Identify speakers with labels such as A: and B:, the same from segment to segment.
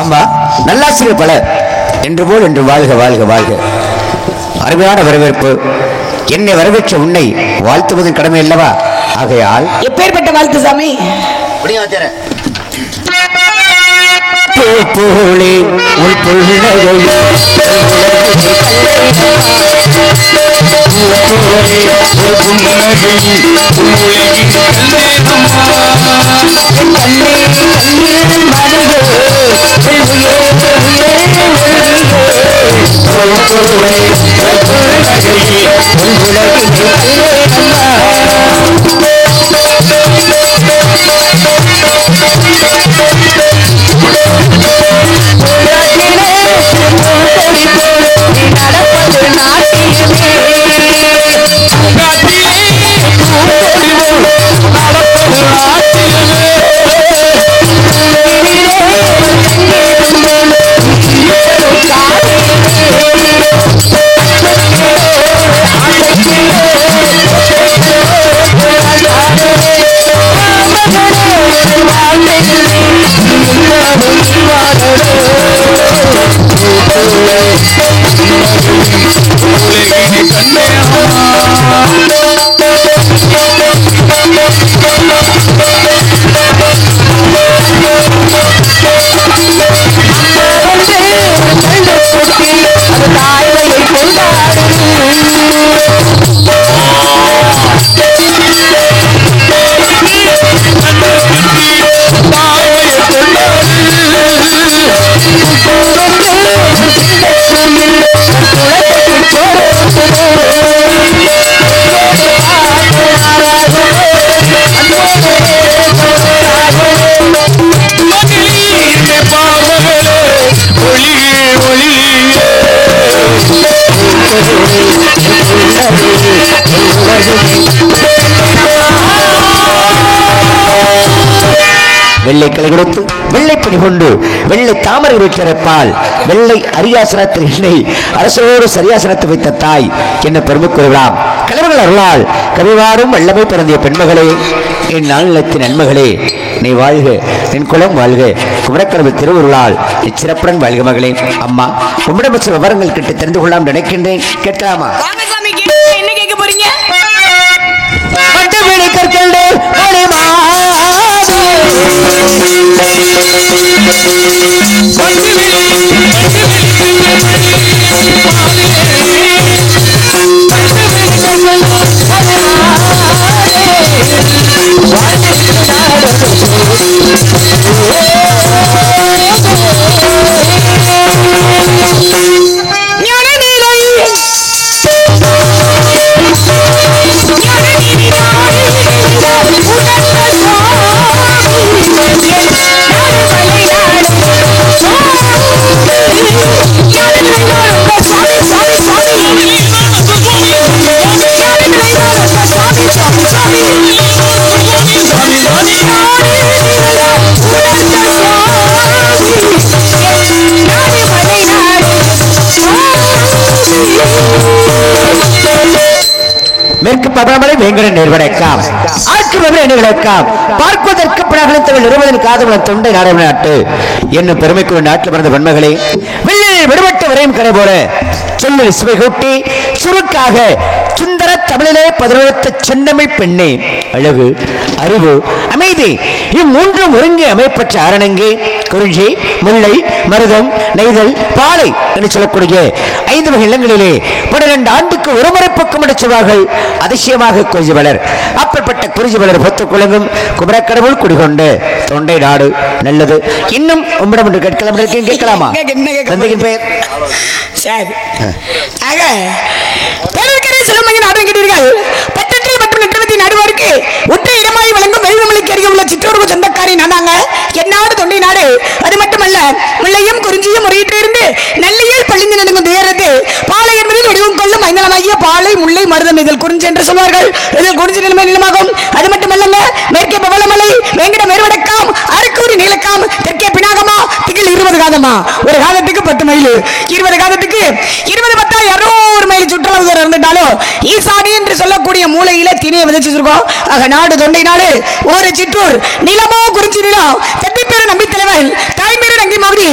A: ஆமா, நல்லாசிரியர் பல என்று போல் என்று வாழ்க வாழ்க வாழ்க. அருமையான வரவேற்பு. என்னை வரவேற்ற உன்னை வாழ்த்துவதன் கடமை அல்லவா? ஆகையால்
B: எப்பேற்பட்ட வாழ்த்து சாமி?
A: போலே உள் புன்னகை வெள்ளை களை கொடுத்து வெள்ளை பணி கொண்டு வெள்ளை தாமரை வீட்டிருப்பால் வெள்ளை அரியாசனத்தில் என்னை அரசோடு சரியாசனத்தை வைத்த தாய் என்ன பெருமை கூறுகிறாம். கலைவர்கள் அருளால் கவிவாரும் வல்லமை பிறந்திய பெண்மகளே, என் நாளிலத்தின் நன்மகளே, நீ வாழ்க, என் குலம் வாழ்க, குமரக்கடவுள் திருவுருளால் சிறப்புடன் வாழ்க மகளே. அம்மா, உம்மிடம் சில விவரங்கள் கிட்ட தெரிந்து கொள்ளலாம் நினைக்கின்றேன். கேட்கலாமா?
B: என்ன கேட்க போறீங்க?
A: மேற்கு பதாமலை வேங்கடன் நேர்வடைக்காம் ஆற்றுவதற்காம் பார்ப்பதற்கு பிறகு நிறுவனம் காதவன் தொண்டை நாராயண நாட்டு என்னும் பெருமைக்குரிய நாட்டில் பிறந்த பெண்மகளே, வெள்ளில் விடுபட்டு வரையும் கரை போல சொல்லில் சுவை கூட்டி சுருக்காக சுந்தர தமிழிலே பதினெழுத்த செந்தமிழ் பெண்ணே, அழகு, அறிவு, அமைதி இம்மூன்றும் ஒருங்கே அமைப்பற்ற அரணங்கே குறிஞ்சி, முல்லை, மருதம், நெய்தல், பாலை என்று சொல்லக்கூடிய 5 வகை இல்லங்களிலே 12 ஆண்டுக்கு ஒருமுறை பக்கம் சொல்வார்கள். அதிசயமாக குறிஞ்சி வளர். அப்பற்பட்ட குறிஞ்சி வளர் பொத்து குழங்கும் குமரக்கடவுள் குடிகொண்டு தொண்டை நாடு நல்லது. இன்னும் உம்மிடம் என்று கேட்கலாமா? தந்தையின் பெயர்
B: நடுவருக்கு ஒற்றை இடமாய் வழங்கும் வெள்ளிமலைக்கு அருகே உள்ள சிற்றூருக்கு சொந்தக்காரி நானாங்க. என்னாடு தொண்டை நாடு. அது மட்டுமல்ல, முல்லையும் குறிஞ்சியும் முறையிட்டிருந்து நல்லியல் பள்ளிந்து நடுங்கும் துயரத்து பாலை என்பதில் வடிவம் கொள்ளும் ஐந்தளமாகிய பாலை, முல்லை, மருதம் இதில் குறிஞ்சி என்று சொல்வார்கள். இதில் குறிஞ்சி நிலைமை நிலமாகும். அது மட்டுமல்லங்க, மேற்கே பவளமலை, வேங்கட மேற்வடக்காம், அரக்கூரி நீலக்காம், தெற்கே பினாகமா, திகில் 20 காதமா. ஒரு காதத்துக்கு 10 மைல், 20 காதத்துக்கு 20 10 200 மைல் சுற்றுலா தூரம் இருந்துட்டாலும் ஈசானி என்று சொல்லக்கூடிய மூலையில திணையை விதைச்சிருக்கோம். ஆக நாடு தொண்டை நாடு. ஒரு சிற்றூர் நிலமோ குறிஞ்சி நிலம். தெப்பி பேரு நம்பி தலைவன், தாய்மேரு நங்கி மகுடி,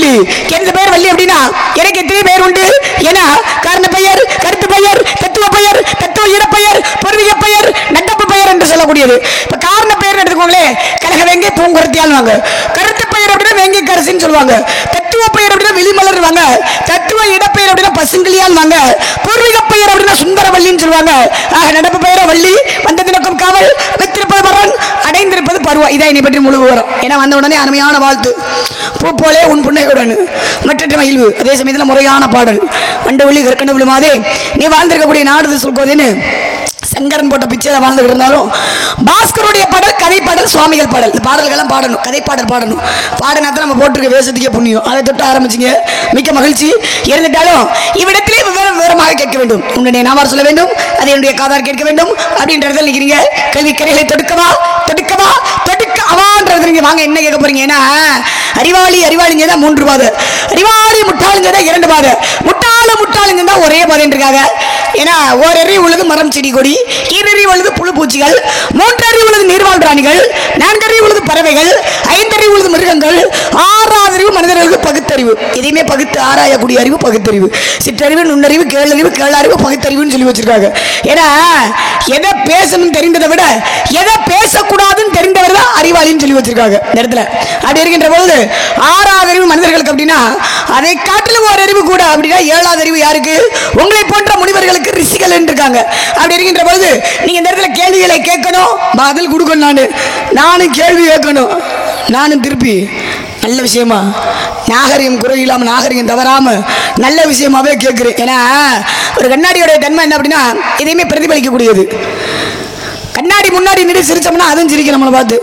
B: வள்ளி. எனது பெயர் வள்ளி அப்படின்னா எனக்கு எத்தனை பெயர் உண்டு? ஏன்னா காரண பெயர், கருத்து பெயர், தத்துவ பெயர், தத்துவ இடப்பெயர், பொருவிய பெயர், நட்டப்பு பெயர் என்று சொல்லக்கூடியது. இப்ப காரண பெயர் எடுத்துக்கோங்களே, கலக வேங்கை பூங்குறத்தியால்வாங்க. கருத்து பெயர் அப்படின்னா வேங்கை கரசின்னு சொல்லுவாங்க. தத்துவ பெயர் அப்படின்னா வெளிமலர்வாங்க. தத்துவ இடப்பெயர் அப்படின்னா பசுங்கிளியால் வாங்க. பூர்வீக பெயர் அப்படின்னா சுந்தரவல்லின்னு சொல்லுவாங்க. ஆக நடப்பு பெயர வள்ளி, வந்ததினக்கும் காவல், வைத்திருப்பது பரன், அடைந்திருப்பது பருவா. இதை என்னை பற்றி முழு விவரம். ஏன்னா வந்த உடனே அருமையான வாழ்த்து, பூ போலே உன் புண்ணையுடன் மற்ற மகிழ்வு. அதே சமயத்தில் முறையான பாடல், வண்டு ஒளி கற்கண்டு விழுமாதே நீ வாழ்ந்திருக்கக்கூடிய நாடு சொல்கோதேன்னு சங்கரன் போட்ட பிச்சையில வாழ்ந்துகிட்டு இருந்தாலும் பாஸ்கருடைய பாடல் கதை பாடல், சுவாமிகள் பாடல். இந்த பாடல்கள்லாம் பாடணும், கதை பாடல் பாடணும். பாடினாத்தான் நம்ம போட்டிருக்க வேஷத்துக்கே புண்ணியம். அதை தொட்டு ஆரம்பிச்சிங்க, மிக்க மகிழ்ச்சி. இருந்துட்டாலும் இவ்விடத்திலே விவரமாக கேட்க வேண்டும். உன்னுடைய நாமார் சொல்ல வேண்டும், அதை என்னுடைய காதார் கேட்க வேண்டும் அப்படின்றத நிற்கிறீங்க. கல்வி கரைகளை தொடுக்கவா தொடுக்கவா தொடுக்க அவான்றது நீங்க வாங்க என்ன கேட்க போறீங்க? ஏன்னா அறிவாளி அறிவாளிங்க தான் 3 பாதை, அறிவாளி முட்டாளுங்க தான் 2 பாதை, முட்டாளுங்க தான் ஒரே பாதைன்னு இருக்காங்க. ஏன்னா ஓரறிவு உள்ளது மரம் செடி கொடி, ஈரறிவு உள்ளது புழு பூச்சிகள், 3 அறிவு உள்ளது நீர்வாழ் பிராணிகள், 4 அறிவு உள்ளது பறவைகள், 5 அறிவு உள்ளது மிருகங்கள், 6வது அறிவு மனிதர்களுக்கு பகுத்தறிவு. இதையுமே பகுத்து ஆராயக்கூடிய அறிவு பகுத்தறிவு. சிற்றறிவு, நுண்ணறிவு, கேளறிவு, கேளறிவு, பகுத்தறிவுன்னு சொல்லி வச்சிருக்காங்க. ஏன்னா எதை பேசணும்னு தெரிந்ததை விட எதை பேசக்கூடாதுன்னு தெரிந்தவர் தான் அறிவாளின்னு சொல்லி வச்சிருக்காங்க இந்த இடத்துல. அப்படி இருக்கின்ற போது 6வது அறிவு மனிதர்களுக்கு அப்படின்னா அதை காட்டிலும் ஒரு அறிவு கூட அப்படின்னா 7வது அறிவு யாருக்கு? உங்களை போன்ற முனிவர்களுக்கு, ரிஷிகள் இருக்காங்க. அப்படி இருக்கின்ற பொழுது நீங்க இந்த இடத்துல கேள்விகளை கேட்கணும், பதில் கொடுக்கணும். நானும் கேள்வி கேட்கணும், நானும் திருப்பி நல்ல விஷயமா நாகரிகம் குறையில்லாம நாகரிகம் தவறாம நல்ல விஷயமாவே கேட்கிறேன். ஏன்னா ஒரு கண்ணாடியோட தன்மை என்ன அப்படின்னா எதையுமே பிரதிபலிக்கக்கூடியது. கண்ணாடி முன்னாடி நின்று சிரிச்சோம்னா அதுவும் சிரிக்கும் நம்மளை பார்த்து.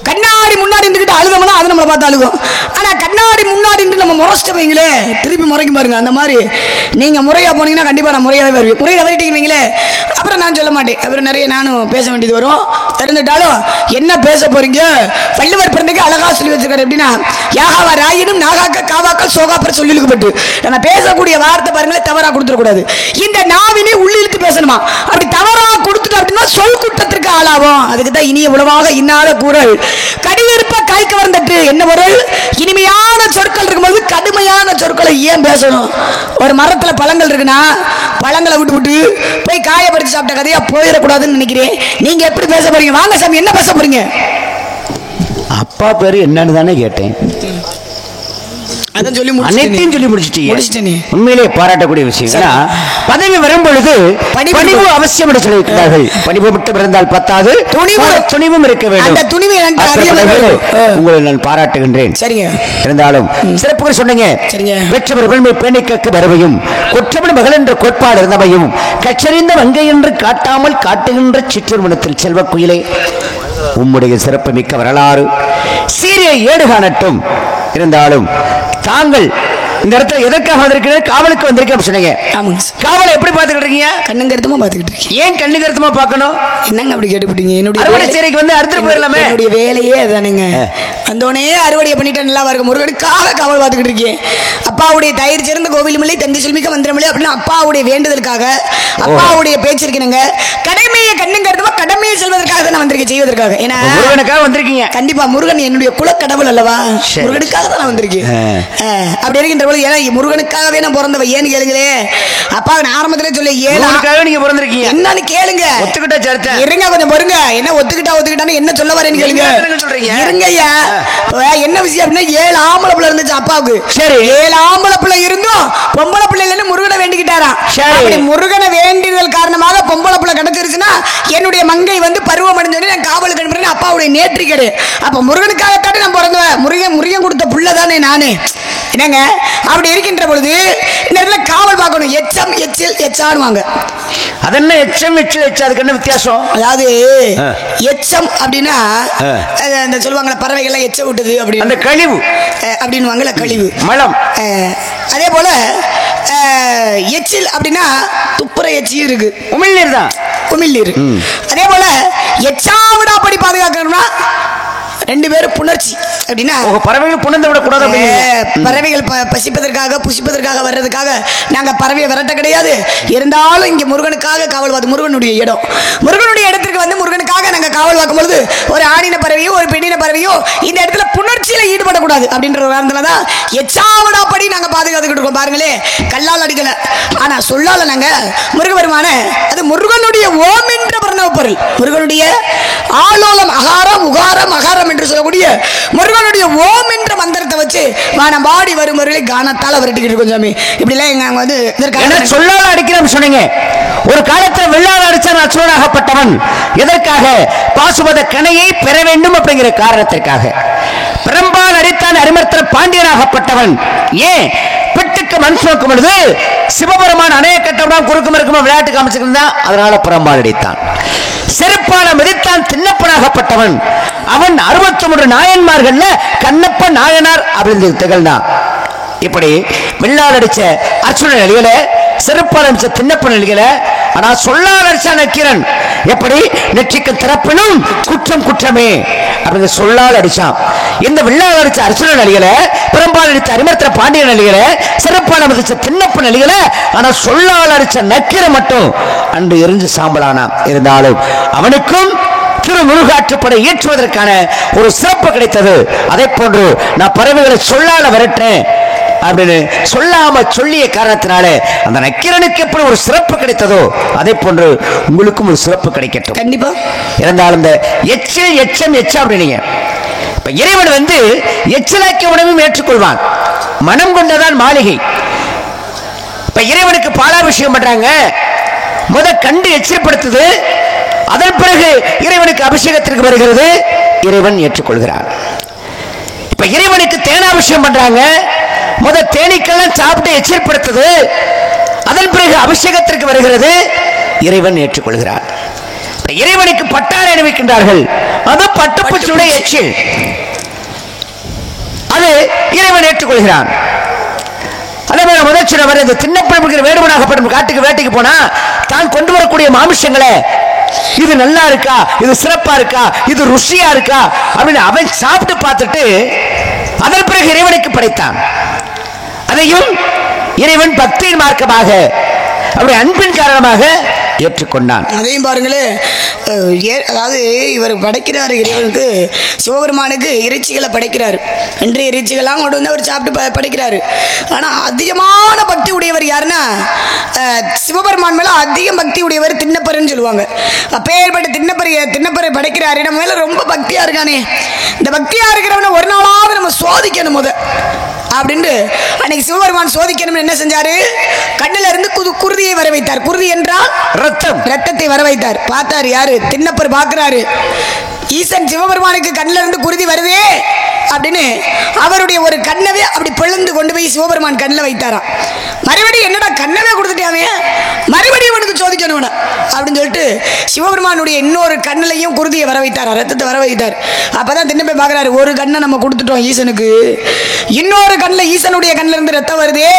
B: கண்ணாடி முன்னாடி இருந்துக்கிட்டு அழுதோம்னா அது நம்மளை பார்த்து அழுகும். ஆனா கண்ணாடி முன்னாடி நின்று நம்ம முறைச்சிட்டு வைங்களே, திருப்பி முறைக்கும் பாருங்க. அந்த மாதிரி நீங்க முறையா போனீங்கன்னா கண்டிப்பா நான் முறையாவே வருவேன். முறையை தவறிட்டீங்க வைங்களே, அப்புறம் நான் சொல்ல மாட்டேன். அப்புறம் நிறைய நானும் பேச வேண்டியது வரும். இருந்துட்டாலும் என்ன பேச போறீங்க? வள்ளுவர் பிறந்தக்கு அழகா சொல்லி வச்சிருக்காரு எப்படின்னா, யாகாவா ராயினும் நாகாக்க காவாக்கள் சோகாப்பர் சொல்லியிருக்கப்பட்டு நம்ம பேசக்கூடிய வார்த்தை பாருங்களேன் தவறா கொடுத்துடக்கூடாது. இந்த நாவினை உள்ளிழுத்து பேசணுமா? அப்படி தவறா கொடுத்துட்டு அப்படின்னா சொல் குற்றத்திற்கு ஆளாகும். அதுக்கு தான் இனிய உணவாக இன்னாத கூறல் கடிவிருப்ப காய்க்க வந்தட்டு. என்ன பொருள்? இனிமையான சொற்கள் இருக்கும்போது கடுமையான சொற்களை ஏன் பேசணும்? ஒரு மரத்துல பழங்கள் இருக்குன்னா பழங்களை விட்டு விட்டு போய் காயப்படுத்தி சாப்பிட்ட கதையா போயிடக்கூடாதுன்னு நினைக்கிறேன். நீங்க எப்படி பேச போறீங்க? வாங்க சாமி, என்ன பேச போறீங்க?
A: அப்பா பேரு என்னன்னு தானே கேட்டேன்.
B: அதான் சொல்லி
A: அனைத்தையும் சொல்லி முடிச்சிட்டீங்க. உண்மையிலே பாராட்டக்கூடிய விஷயம். பதவி வரும் பொழுது பணிவு அவசியம் என்று சொல்லியிருக்கிறார்கள். பணிவு மட்டும் இருந்தால் பத்தாது, துணிவும் இருக்க வேண்டும். உங்களை நான் பாராட்டுகின்றேன். சரிங்க. இருந்தாலும் சிறப்புகள் சொன்னீங்க. பெற்றவர்கள் பேணிக்க வரவையும் குற்றமிழ் மகள் என்ற கோட்பாடு இருந்தவையும் கச்சறிந்த வங்கை என்று காட்டாமல் காட்டுகின்ற சிற்றூர்மணத்தில் செல்வ குயிலே, உம்முடைய சிறப்பு மிக்க வரலாறு சீரிய ஏடு காணட்டும். இருந்தாலும் தாங்கள் இந்த இடத்துல எதற்காக வந்திருக்கிறீங்க? காவலுக்கு வந்திருக்கேன் சொன்னீங்க. காவலை எப்படி பார்த்துக்கிட்டு இருக்கீங்க?
B: கண்ணு கருத்துமா பார்த்துக்கிட்டு இருக்கீங்க.
A: ஏன் கண்ணு கருத்துமா பார்க்கணும்?
B: என்னங்க அப்படி கேட்டுப்பிட்டீங்க? என்னுடைய
A: அறுவடை சேரைக்கு வந்து அறுத்துட்டு போயிடலாமே.
B: என்னுடைய வேலையே அதானுங்க. வந்தோடனே அறுவடையை பண்ணிட்டு நல்லா இருக்க முருகனுக்காக காவல் பார்த்துக்கிட்டு இருக்கேன். அப்பாவுடைய தயிர் சிறந்த கோவிலுமில்லை தந்தை செல்மிக்க மந்திரமில்லை அப்படின்னு அப்பாவுடைய வேண்டுதலுக்காக அப்பாவுடைய பேச்சு இருக்கணுங்க. கடமையை கண்ணு கருத்துமா கடமையை செல்வதற்காக தான் வந்திருக்கேன், செய்வதற்காக. ஏன்னா
A: முருகனுக்காக வந்திருக்கீங்க.
B: கண்டிப்பா முருகன் என்னுடைய குல கடவுள் அல்லவா? முருகனுக்காக தான் வந்திருக்கேன். அப்படி இருக்கின்ற பொழுது ஏன்னா முருகனுக்காகவே நான் பிறந்தவ. ஏன்னு கேளுங்களே, அப்பா நான் ஆரம்பத்திலே சொல்ல
A: நீங்க பிறந்திருக்கீங்க
B: என்னன்னு கேளுங்க.
A: ஒத்துக்கிட்டா சேர்த்த
B: இருங்க, கொஞ்சம் பொறுங்க. என்ன ஒத்துக்கிட்டான்னு என்ன சொல்ல வரேன்னு கேளுங்க. இருங்க ஐயா, என்ன விஷயம் அப்படின்னா 7 ஆம்பளை பிள்ளை இருந்துச்சு அப்பாவுக்கு. சரி, 7 ஆம்பளை பிள்ளை இருந்தும் பொம்பளை பிள்ளைன்னு முருகனை வேண்டிக்கிட்டாராம். அப்படி முருகனை வேண்டியதல் காரணமாக பொம்பளை பிள்ளை கிடைச்சிருச்சுன்னா என்னுடைய மங்கை வந்து பருவம் அடைஞ்சோடனே நான் காவலுக்கு அனுப்புறேன் அப்பாவுடைய நேற்றிக்கடை. அப்ப முருகனுக்காகத்தானே நான் பிறந்தவன். முருகன் கொடுத்த புள்ள தானே நானே. என்னங்க அப்படி இருக்கின்ற பொழுது இந்த இடத்துல காவல் பார்க்கணும். எச்சம் எச்சில் எச்சானுவாங்க.
A: அதென்ன எச்சம் எச்சில் எச்சா, அதுக்கு என்ன வித்தியாசம்?
B: அதாவது எச்சம் அப்படின்னா அந்த சொல்லுவாங்களா பறவைகள்லாம் எச்ச விட்டுது அப்படின்னு,
A: அந்த கழிவு
B: அப்படின்னுவாங்கல்ல, கழிவு மலம். அதே போல எச்சில் அப்படின்னா துப்புர எச்சியும் இருக்கு,
A: உமிழ்நீர் தான்,
B: உமிழ்நீர். அதே போல எச்சாவிடா படி பாதுகாக்கணும்னா 2 பேரும் புணர்ச்சி அப்படின்னா
A: பறவைகள் புணர்ந்து விடக்கூடாது.
B: பறவைகள் பசிப்பதற்காக புசிப்பதற்காக வர்றதுக்காக நாங்க பறவையை விரட்ட கிடையாது. இருந்தாலும் இங்க முருகனுக்காக காவல் பார்த்து, முருகனுடைய இடம், முருகனுடைய இடத்திற்கு வந்து முருகனுக்காக நாங்க காவல் பார்க்கும் பொழுது ஒரு ஆணின பறவையோ ஒரு பெண்ணின பறவையோ இந்த இடத்துல புணர்ச்சியில ஈடுபட வந்துடக்கூடாது அப்படின்ற ஒரு காரணத்துல தான் எச்சாவடா படி நாங்க பாதுகாத்துக்கிட்டு இருக்கோம். பாருங்களே, கல்லால் அடிக்கல, ஆனா சொல்லால நாங்க முருகபெருமான, அது முருகனுடைய ஓம் என்ற பிரணவ பொருள், முருகனுடைய ஆலோலம் அகாரம் உகாரம் அகாரம் என்று சொல்லக்கூடிய முருகனுடைய ஓம் என்ற மந்திரத்தை வச்சு வானம் பாடி வரும் முருகை கானத்தால் விரட்டிக்கிட்டு இருக்கோம் சாமி. இப்படி எல்லாம் எங்க வந்து இதற்காக
A: சொல்லால அடிக்கிறோம் சொன்னீங்க. ஒரு காலத்தில் வெள்ளால் அடிச்சான் அசுரனாகப்பட்டவன். எதற்காக? பாசுபத கணையை பெற வேண்டும் அப்படிங்கிற காரணத்திற்காக. பிரம்பால் அடித்தான் அரிமர்த்தன பாண்டியனாகப்பட்டவன். ஏன்? பெட்டுக்கு மண் சுமக்கும் பொழுது சிவபெருமான் அணைய கட்டம்தான் குறுக்கும் இருக்குமா விளையாட்டு காமிச்சிருந்தா, அதனால பிரம்பால் அடித்தான். செருப்பால மிதித்தான் திண்ணப்பனாகப்பட்டவன். அவன் 63 நாயன்மார்கள்ல கண்ணப்ப நாயனார் அப்படின்னு திகழ்ந்தான். இப்படி வெள்ளால் அடிச்ச அர்ச்சுனன் அழியல, செருப்பால் அடிச்ச திண்ணப்பன் அழியல, ஆனா சொல்லால் அடிச்ச நக்கீரன் எப்படி நெற்றிக்கு திறப்பினும் குற்றம் குற்றமே அப்படின்னு சொல்லால் அடிச்சான். இந்த வெள்ளால் அடிச்ச அர்ச்சுனன் அழியல, பிரம்பால் அடிச்ச அரிமர்த்தன பாண்டியன் அழியல, செருப்பால் அடிச்ச திண்ணப்பன் அழியல, ஆனா சொல்லால் அடிச்ச நக்கீரன் மட்டும் அன்று எரிஞ்சு சாம்பலானான். இருந்தாலும் அவனுக்கும் திருமுருகாற்றுப்படை ஏற்றுவதற்கான ஒரு சிறப்பு கிடைத்தது. அதே போன்று நான் பறவைகளை சொல்லால விரட்டேன் அப்படின்னு சொல்லாம சொல்லிய காரணத்தினால அந்த நக்கீரனுக்கு எப்படி ஒரு சிறப்பு கிடைத்ததோ அதே போன்று உங்களுக்கும் ஒரு சிறப்பு கிடைக்கட்டும்
B: கண்டிப்பா.
A: இருந்தாலும் இந்த எச்சில் எச்சம் எச்சம் அப்படின்னீங்க. இப்ப இறைவன் வந்து எச்சிலாக்கிய உணவும் ஏற்றுக்கொள்வான். மனம் கொண்டதான் மாளிகை. இப்ப இறைவனுக்கு பாலாபிஷேகம் பண்றாங்க, கண்டு எச்சரிப்படுத்துது, அதன் பிறகு இறைவனுக்கு அபிஷேகத்திற்கு வருகிறது, இறைவன் ஏற்றுக்கொள்கிறார். இப்ப இறைவனுக்கு தேனாபிஷேகம் பண்றாங்க, தேனீக்கெல்லாம் சாப்பிட்டு எச்சரிப்படுத்துது, அதன் பிறகு அபிஷேகத்திற்கு வருகிறது, இறைவன் ஏற்றுக்கொள்கிறார். இறைவனுக்கு பட்டாரை அணிவிக்கின்றார்கள், அது பட்டுப்பூச்சியுடைய எச்சில், அது இறைவன் ஏற்றுக்கொள்கிறான். அதே மாதிரி முதல் சொன்னவர் இந்த திண்ணப்பன் வேடுமனாகப்படும் காட்டுக்கு வேட்டைக்கு போனா தான் கொண்டு வரக்கூடிய மாமிசங்களை இது நல்லா இருக்கா, இது சிறப்பா இருக்கா, இது ருசியா இருக்கா அப்படின்னு அவன் சாப்பிட்டு பார்த்துட்டு அதன் பிறகு இறைவனுக்கு படைத்தான். அதையும் இறைவன் பக்தியின் மார்க்கமாக அவருடைய அன்பின் காரணமாக ஏற்றுக்கொண்டான்.
B: அதையும் பாருங்களே, அதாவது இவர் படைக்கிறாரு, இறைவனுக்கு சிவபெருமானுக்கு இறைச்சிகளை படைக்கிறாரு, இன்றைய இறைச்சிகள்லாம் கொண்டு வந்து அவர் சாப்பிட்டு படைக்கிறாரு. ஆனால் அதிகமான பக்தி உடையவர் யாருன்னா சிவபெருமான் மேலே அதிகம் பக்தி உடையவர் திண்ணப்பர்ன்னு சொல்லுவாங்க. அப்பேற்பட்ட திண்ணப்பரை படைக்கிறாரு, நம்ம மேலே ரொம்ப பக்தியாக இருக்கானே, இந்த பக்தியாக இருக்கிறவனை ஒரு நாளாவது நம்ம சோதிக்கணும் அப்படின்ட்டு அன்னைக்கு சிவபெருமான் சோதிக்கணும்னு என்ன செஞ்சாரு, கண்ணில இருந்து குருதியை வர வைத்தார். குருதி என்றால் ரத்தத்தை வர வைத்தார். பார்த்தார் யாரு, திண்ணப்பர் பார்க்கிறாரு, ஈசன் சிவபெருமானுக்கு கண்ணில இருந்து குருதி வருதே அப்படின்னு அவருடைய ஒரு கண்ணவே அப்படி பிளந்து கொண்டு போய் சிவபெருமான் கண்ணில் வைத்தாராம். மறுபடியும் என்னடா கண்ணவே கொடுத்துட்டாவே, மறுபடியும் அவனுக்கு சோதிக்கணும் அப்படின்னு சொல்லிட்டு சிவபெருமானுடைய இன்னொரு கண்ணிலையும் குருதியை வர வைத்தார், ரத்தத்தை வர வைத்தார். அப்பதான் திண்ணப்பை பார்க்கிறாரு, ஒரு கண்ணை நம்ம கொடுத்துட்டோம் ஈசனுக்கு, இன்னொரு கண்ணில் ஈசனுடைய கண்ணில இருந்து ரத்தம் வருதே,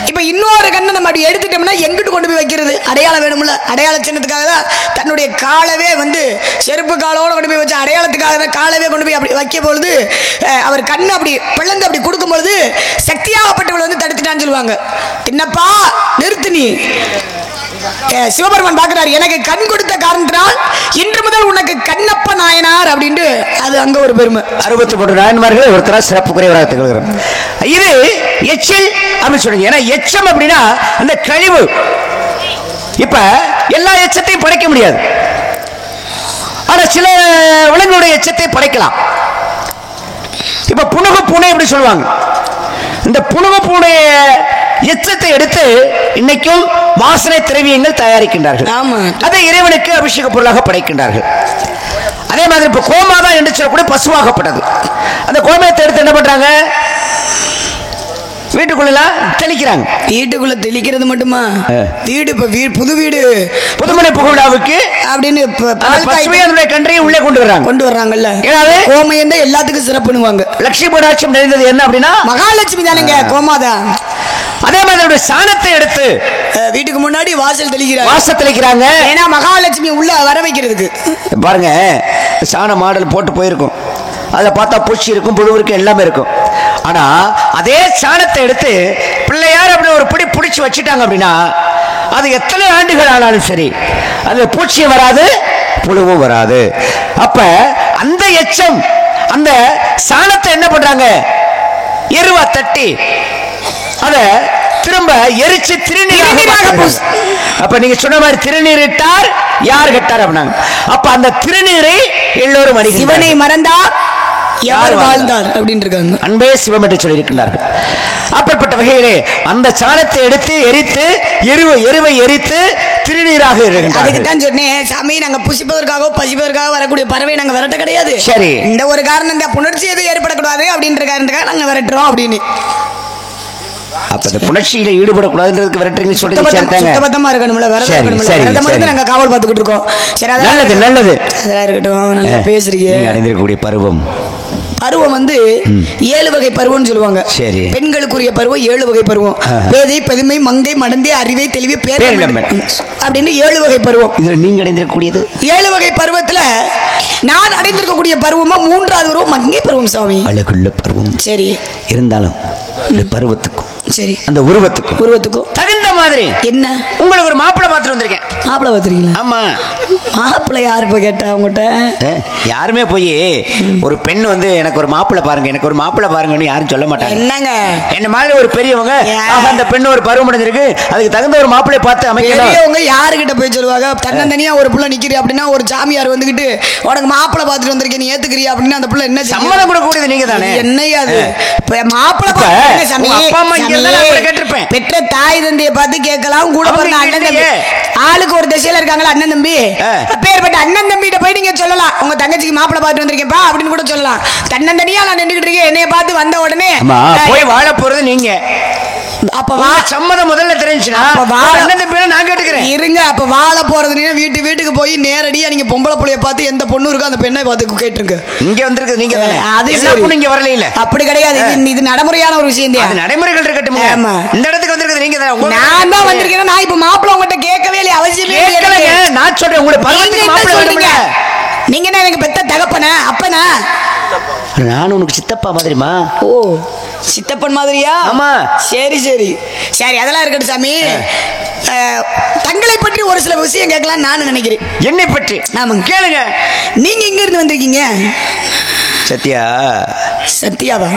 B: இப்ப இன்னொரு கண்ணை நம்ம அப்படி எடுத்துட்டோம்னா எங்கிட்டு கொண்டு போய் வைக்கிறது, அடையாளம் வேணும்ல, அடையாள சின்னத்துக்காக தான் தன்னுடைய காலவே செருப்பு காலோட கொண்டு போய் வச்ச அடையாளத்துக்காக தான் காலவே கொண்டு போய் அப்படி வைக்க பொழுது அவர் கண்ணை அப்படி பிளந்து அப்படி கொடுக்கும் பொழுது சக்தியாகப்பட்டவள் தடுத்துட்டான்னு சொல்லுவாங்க. என்னப்பா நிறுத்து, நீ சிவபெருமான் பார்க்கிறார், எனக்கு கண் கொடுத்த காரணத்தினால் இன்று முதல் உனக்கு கண்ணப்ப நாயனார் அப்படின்ட்டு அது அங்க ஒரு பெருமை.
A: 63 நாயன்மார்கள் ஒருத்தர சிறப்புக்குரியவராக திகழ்கிறார். இது எச்சில் அப்படின்னு சொல்லுங்க. ஏன்னா எச்சம் அப்படின்னா அந்த கழிவு. இப்ப எல்லா எச்சத்தையும் படைக்க முடியாது, ஆனா சில விலங்குடைய எச்சத்தை படைக்கலாம். இப்ப புனுகு பூனை எப்படி சொல்லுவாங்க, இந்த புனுகு பூனை எச்சத்தை எடுத்து இன்னைக்கும் வாசனை திரவியங்கள் தயாரிக்கின்றார்கள். அதை இறைவனுக்கு அபிஷேக பொருளாக படைக்கின்றார்கள். அதே மாதிரி இப்ப கோமாதான் என்று சொல்லக்கூடிய பசுவாகப்பட்டது, அந்த கோமயத்தை எடுத்து என்ன பண்றாங்க, வீட்டுக்குள்ள தெளிக்கிறாங்க.
B: வீட்டுக்குள்ள தெளிக்கிறது மட்டுமா, வீடு இப்ப புது வீடு
A: புதுமனை புகழாவுக்கு அப்படின்னு கன்றையை உள்ளே கொண்டு வர்றாங்கல்ல. கோமயம் தான் எல்லாத்துக்கும் சிறப்புனுவாங்க. லட்சுமி படாட்சம் நிறைந்தது என்ன அப்படின்னா மகாலட்சுமி தானேங்க கோமாதான். அதே மாதிரி சாணத்தை எடுத்து வீட்டுக்கு முன்னாடி வாசல் தெளிக்கிறாங்க. ஏன்னா மகாலட்சுமி உள்ள வர வைக்கிறதுக்கு. பாருங்க, சாண மாடல் போட்டு போயிருக்கும், அதுல பார்த்தா பூச்சி இருக்கும், புழு இருக்கும், எல்லாமே இருக்கும். ஆனா அதே சாணத்தை எடுத்து பிள்ளையார் அப்படி ஒரு பிடி பிடிச்சு வச்சுட்டாங்க அப்படின்னா அது எத்தனை ஆண்டுகள் ஆனாலும் சரி அது பூச்சியும் வராது, புழுவும் வராது. அப்ப அந்த எச்சம் அந்த சாணத்தை என்ன பண்றாங்க, பண்ணிட்டாங்க? எருவா தட்டி அத திரும்ப எரிச்சு திருநீராக. அப்ப நீங்க சொன்ன மாதிரி திருநீர் இட்டார் யார் கட்டார் அப்படின்னாங்க. அப்ப அந்த திருநீரை எல்லோரும்
B: சிவனை மறந்தார் யார் வாழ்ந்தார் அப்படின்னு இருக்காங்க.
A: அன்பே சிவம் என்று சொல்லி இருக்கின்றார்கள். அப்பேற்பட்ட வகையிலே அந்த சாணத்தை எடுத்து எரித்து எருவை எரித்து திருநீராக இருக்கிறார்கள்.
B: அதுக்கு தான் சொன்னேன் சாமி, நாங்க புசிப்பதற்காக பசிப்பதற்காக வரக்கூடிய பறவை நாங்க விரட்ட கிடையாது.
A: சரி,
B: இந்த ஒரு காரணம், இந்த புணர்ச்சி எதுவும் ஏற்படக்கூடாது அப்படின்ற காரணத்துக்காக நாங்க விரட்டுறோம் அப்படின்னு.
A: அப்ப இந்த புணர்ச்சியில ஈடுபடக்கூடாதுன்றதுக்கு விரட்டுறீங்க சொல்லிட்டு
B: சுத்தபத்தமா இருக்கணும்ல, விரதம் இருந்து நாங்க காவல் பார்த்துக்கிட்டு இருக்கோம். சரி,
A: நல்லது நல்லது,
B: அதெல்லாம் இருக்கட்டும். நல்லா பேசுறீங்க.
A: அடைந்திருக்கக்கூடிய பருவம்
B: வந்து 7 வகை பருவம்னு சொல்லுவாங்க.
A: சரி,
B: பெண்களுக்குரிய பருவம் 7 வகை பருவம். பேதை, பெருமை, மங்கை, மடந்தை, அறிவை, தெளிவு, பேர் அப்படின்னு 7 வகை பருவம். இதுல நீங்க அடைந்திருக்கக்கூடியது 7 வகை பருவத்துல நான் அடைந்திருக்கக்கூடிய பருவமா 3வது பருவம் மங்கை பருவம் சாமி. அழகுள்ள பருவம். சரி, இருந்தாலும் இந்த பருவத்துக்கும் சரி அந்த உருவத்துக்கும் தகுந்த மாதிரி என்ன உங்களுக்கு ஒரு மாப்பிள்ளை பார்த்துட்டு வந்திருக்கேன். மாப்பிள்ளை பார்த்துருக்கீங்களா? ஆமா. மாப்பிள்ளை யாரு போய் கேட்டா உங்ககிட்ட? யாருமே போய் ஒரு பெண் வந்து எனக்கு ஒரு மாப்பிள்ளை பாருங்க, எனக்கு ஒரு மாப்பிள்ளை பாருங்கன்னு யாரும் சொல்ல மாட்டாங்க. என்னங்க என்ன மாதிரி ஒரு பெரியவங்க அந்த பெண்ணு ஒரு பருவம் அடைஞ்சிருக்கு, அதுக்கு தகுந்த ஒரு மாப்பிள்ளை பார்த்து அமைக்கிறவங்க யாருக்கிட்ட போய் சொல்லுவாங்க? தன்னந்தனியா ஒரு புள்ள நிக்கிறீ அப்படின்னா ஒரு சாமியார் வந்துகிட்டு உனக்கு மாப்பிள்ளை பார்த்துட்டு வந்திருக்கேன் நீ ஏத்துக்கிறியா அப்படின்னு அந்த புள்ள என்ன சம்மதம் கூட கூடியது நீங்க தானே. என்னையா அது மாப்பிள்ளை அப்பா அம்மா பெற்ற தாய் தந்தையை பார்த்து கேட்கலாம். கூட பிறந்த அண்ணன் தம்பி ஆளுக்கு ஒரு திசையில இருக்காங்களா அண்ணன் தம்பி, அப்பேற்பட்ட அண்ணன் தம்பிட்ட போய் நீங்க சொல்லலாம் உங்க தங்கச்சிக்கு மாப்பிள்ளை பார்த்து வந்திருக்கேன்ப்பா அப்படின்னு கூட சொல்லலாம். தன்னந்தனியா நான் நின்றுகிட்டு இருக்கேன், என்னைய பார்த்து வந்த உடனே போய் வாழ போறது நீங்க. அப்ப சம்மதம் முதல்ல தெரிஞ்சுனா நான் கேட்டுக்கிறேன் இருங்க. அப்ப வாழ போறது வீட்டுக்கு போய் நேரடியா நீங்க பொம்பளை புள்ளைய பார்த்து எந்த பொண்ணு இருக்கோ அந்த பெண்ணை பார்த்து கேட்டுருங்க. இங்க வந்திருக்கு நீங்க அது நீங்க வரல இல்ல அப்படி கிடையாது. இது நடைமுறையான ஒரு விஷயம் தான். நடைமுறைகள் இருக்கட்டும். இந்த இடத்துக்கு வந்திருக்கிறது நீங்க தான். நான் தான் வந்திருக்கேன். நான் இப்ப மாப்பிள்ளை உங்ககிட்ட கேட்கவே இல்லை, அவசியமே கேட்கலங்க. நான் சொல்றேன் உங்களுக்கு மாப்பிள்ளை வேணும்ல. நீங்க என்ன எனக்கு பெத்த தகப்பன அப்பனா? நான் உனக்கு சித்தப்பா மாதிரிமா? ஓ, சித்தப்பன் மாதிரியா? ஆமா. சரி சரி சரி, அதெல்லாம் இருக்கட்டும் சாமி. தங்களை பற்றி ஒரு சில விஷயம் கேட்கலாம் நான் நினைக்கிறேன். என்னை பற்றி? ஆமாங்க, கேளுங்க. நீங்க எங்க இருந்து வந்திருக்கீங்க? சத்யா. சத்யாவா?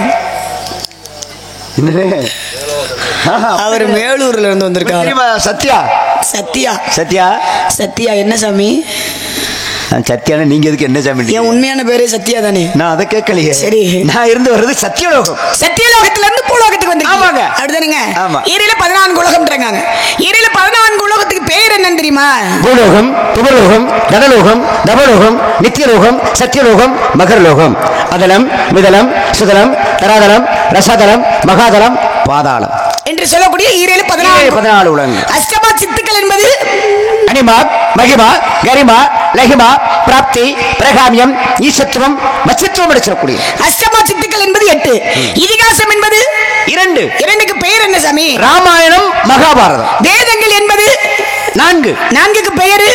B: அவர் மேலூர்ல இருந்து வந்திருக்காரு. சத்யா சத்யா சத்யா சத்யா என்ன சாமி? சத்யானா நீங்க எதுக்கு என்ன சாமி? என் உண்மையான பேரே சத்யா தானே. நான் அதை கேட்கலையே. சரி, நான் இருந்து வர்றது சத்தியலோகம். சத்தியலோகத்துல இருந்து பூலோகத்துக்கு வந்து. ஆமாங்க, அப்படிதானுங்க. ஆமா. ஈரில 14 உலகம்ன்றாங்க. ஈரில 14 உலகத்துக்கு பேர் என்னன்னு தெரியுமா? பூலோகம், புவலோகம், கடலோகம், நவலோகம், நித்தியலோகம், சத்தியலோகம், மகரலோகம், அதலம், மிதலம், சுதலம், தராதலம், ரசதலம், மகாதலம், பாதாளம் என்று சொல்லக்கூடிய ஈரேழு 14 உலகங்கள். அஷ்டமா சித்துக்கள் என்பது அனிமா, மகிமா, கரிமா, லகிமா, பிராப்தி, பிரகாமியம், ஈசத்துவம், மச்சித்துவம் என்று சொல்லக்கூடிய அஷ்டமா சித்துக்கள் என்பது 8. இதிகாசம் என்பது 2. 2க்கு பெயர் என்ன சாமி? ராமாயணம், மகாபாரதம். வேதங்கள் என்பது 4. 4க்கு பெயர்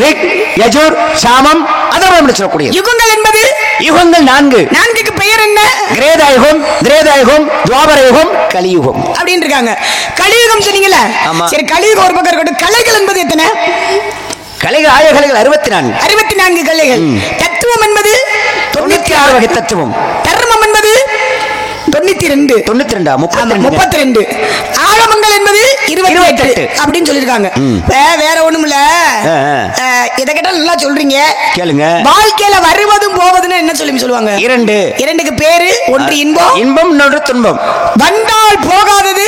B: ரிக், யஜுர், சாமம், அதர்வம் என்று சொல்லக்கூடிய யுகங்கள் என்பது யுகங்கள் 4. 4க்கு பெயர் என்ன? கிரேதாயுகம், திரேதாயுகம், துவாபரயுகம், கலியுகம் அப்படின்னு இருக்காங்க. கலியுகம் சொன்னீங்கல்ல, சரி கலியுகம் ஒரு பக்கம் இருக்கட்டும். கலைகள் என்பது எத்தனை? கலைகள் ஆயகலைகள் 64. 64 கலைகள். தத்துவம் என்பது 96 வகை தத்துவம். தர்மம் என்பது 92. 32 ஆகமங்கள் என்பது 28 அப்படின்னு சொல்லிருக்காங்க. வேற ஒண்ணும் இல்ல, இத கேட்டா நல்லா சொல்றீங்க, கேளுங்க. வாழ்க்கையில வருவதும் போவதுன்னு என்ன சொல்லுவாங்க? 2. 2க்கு பேரு ஒன்று இன்பம், இன்னொன்று துன்பம். வந்தால் போகாதது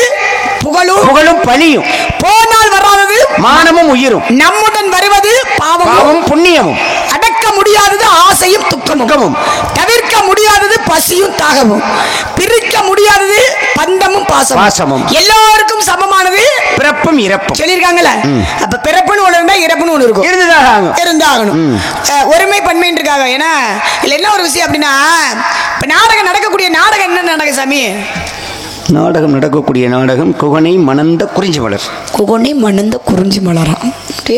B: புகழும் பழியும், போனால் வராதது மானமும் உயிரும், நம்முடன் வருவது பாவமும் புண்ணியமும், அடக்க முடியாதது ஆசையும் துக்கமும், தவிர்க்க முடியாதது பசியும் தாகமும், பிரிக்க முடியாதது பந்தமும் பாசமும், எல்லாருக்கும் சமமானது பிறப்பும் இறப்பும் சொல்லிருக்காங்கல்ல. அப்ப பிறப்புன்னு ஒண்ணு இருந்தா இறப்புன்னு ஒண்ணு இருக்கும், இருந்தாகணும். ஒருமை பன்மைன்னு இருக்காங்க. ஏன்னா இல்ல என்ன ஒரு விஷயம் அப்படின்னா, இப்ப நாடகம் நடக்கக்கூடிய நாடகம் என்ன நாடகம் சாமி? நாடகம் நடக்கக்கூடிய நாடகம் குகனை மணந்த குறிஞ்சி மலர். குகனை மணந்த குறிஞ்சி மலராம்.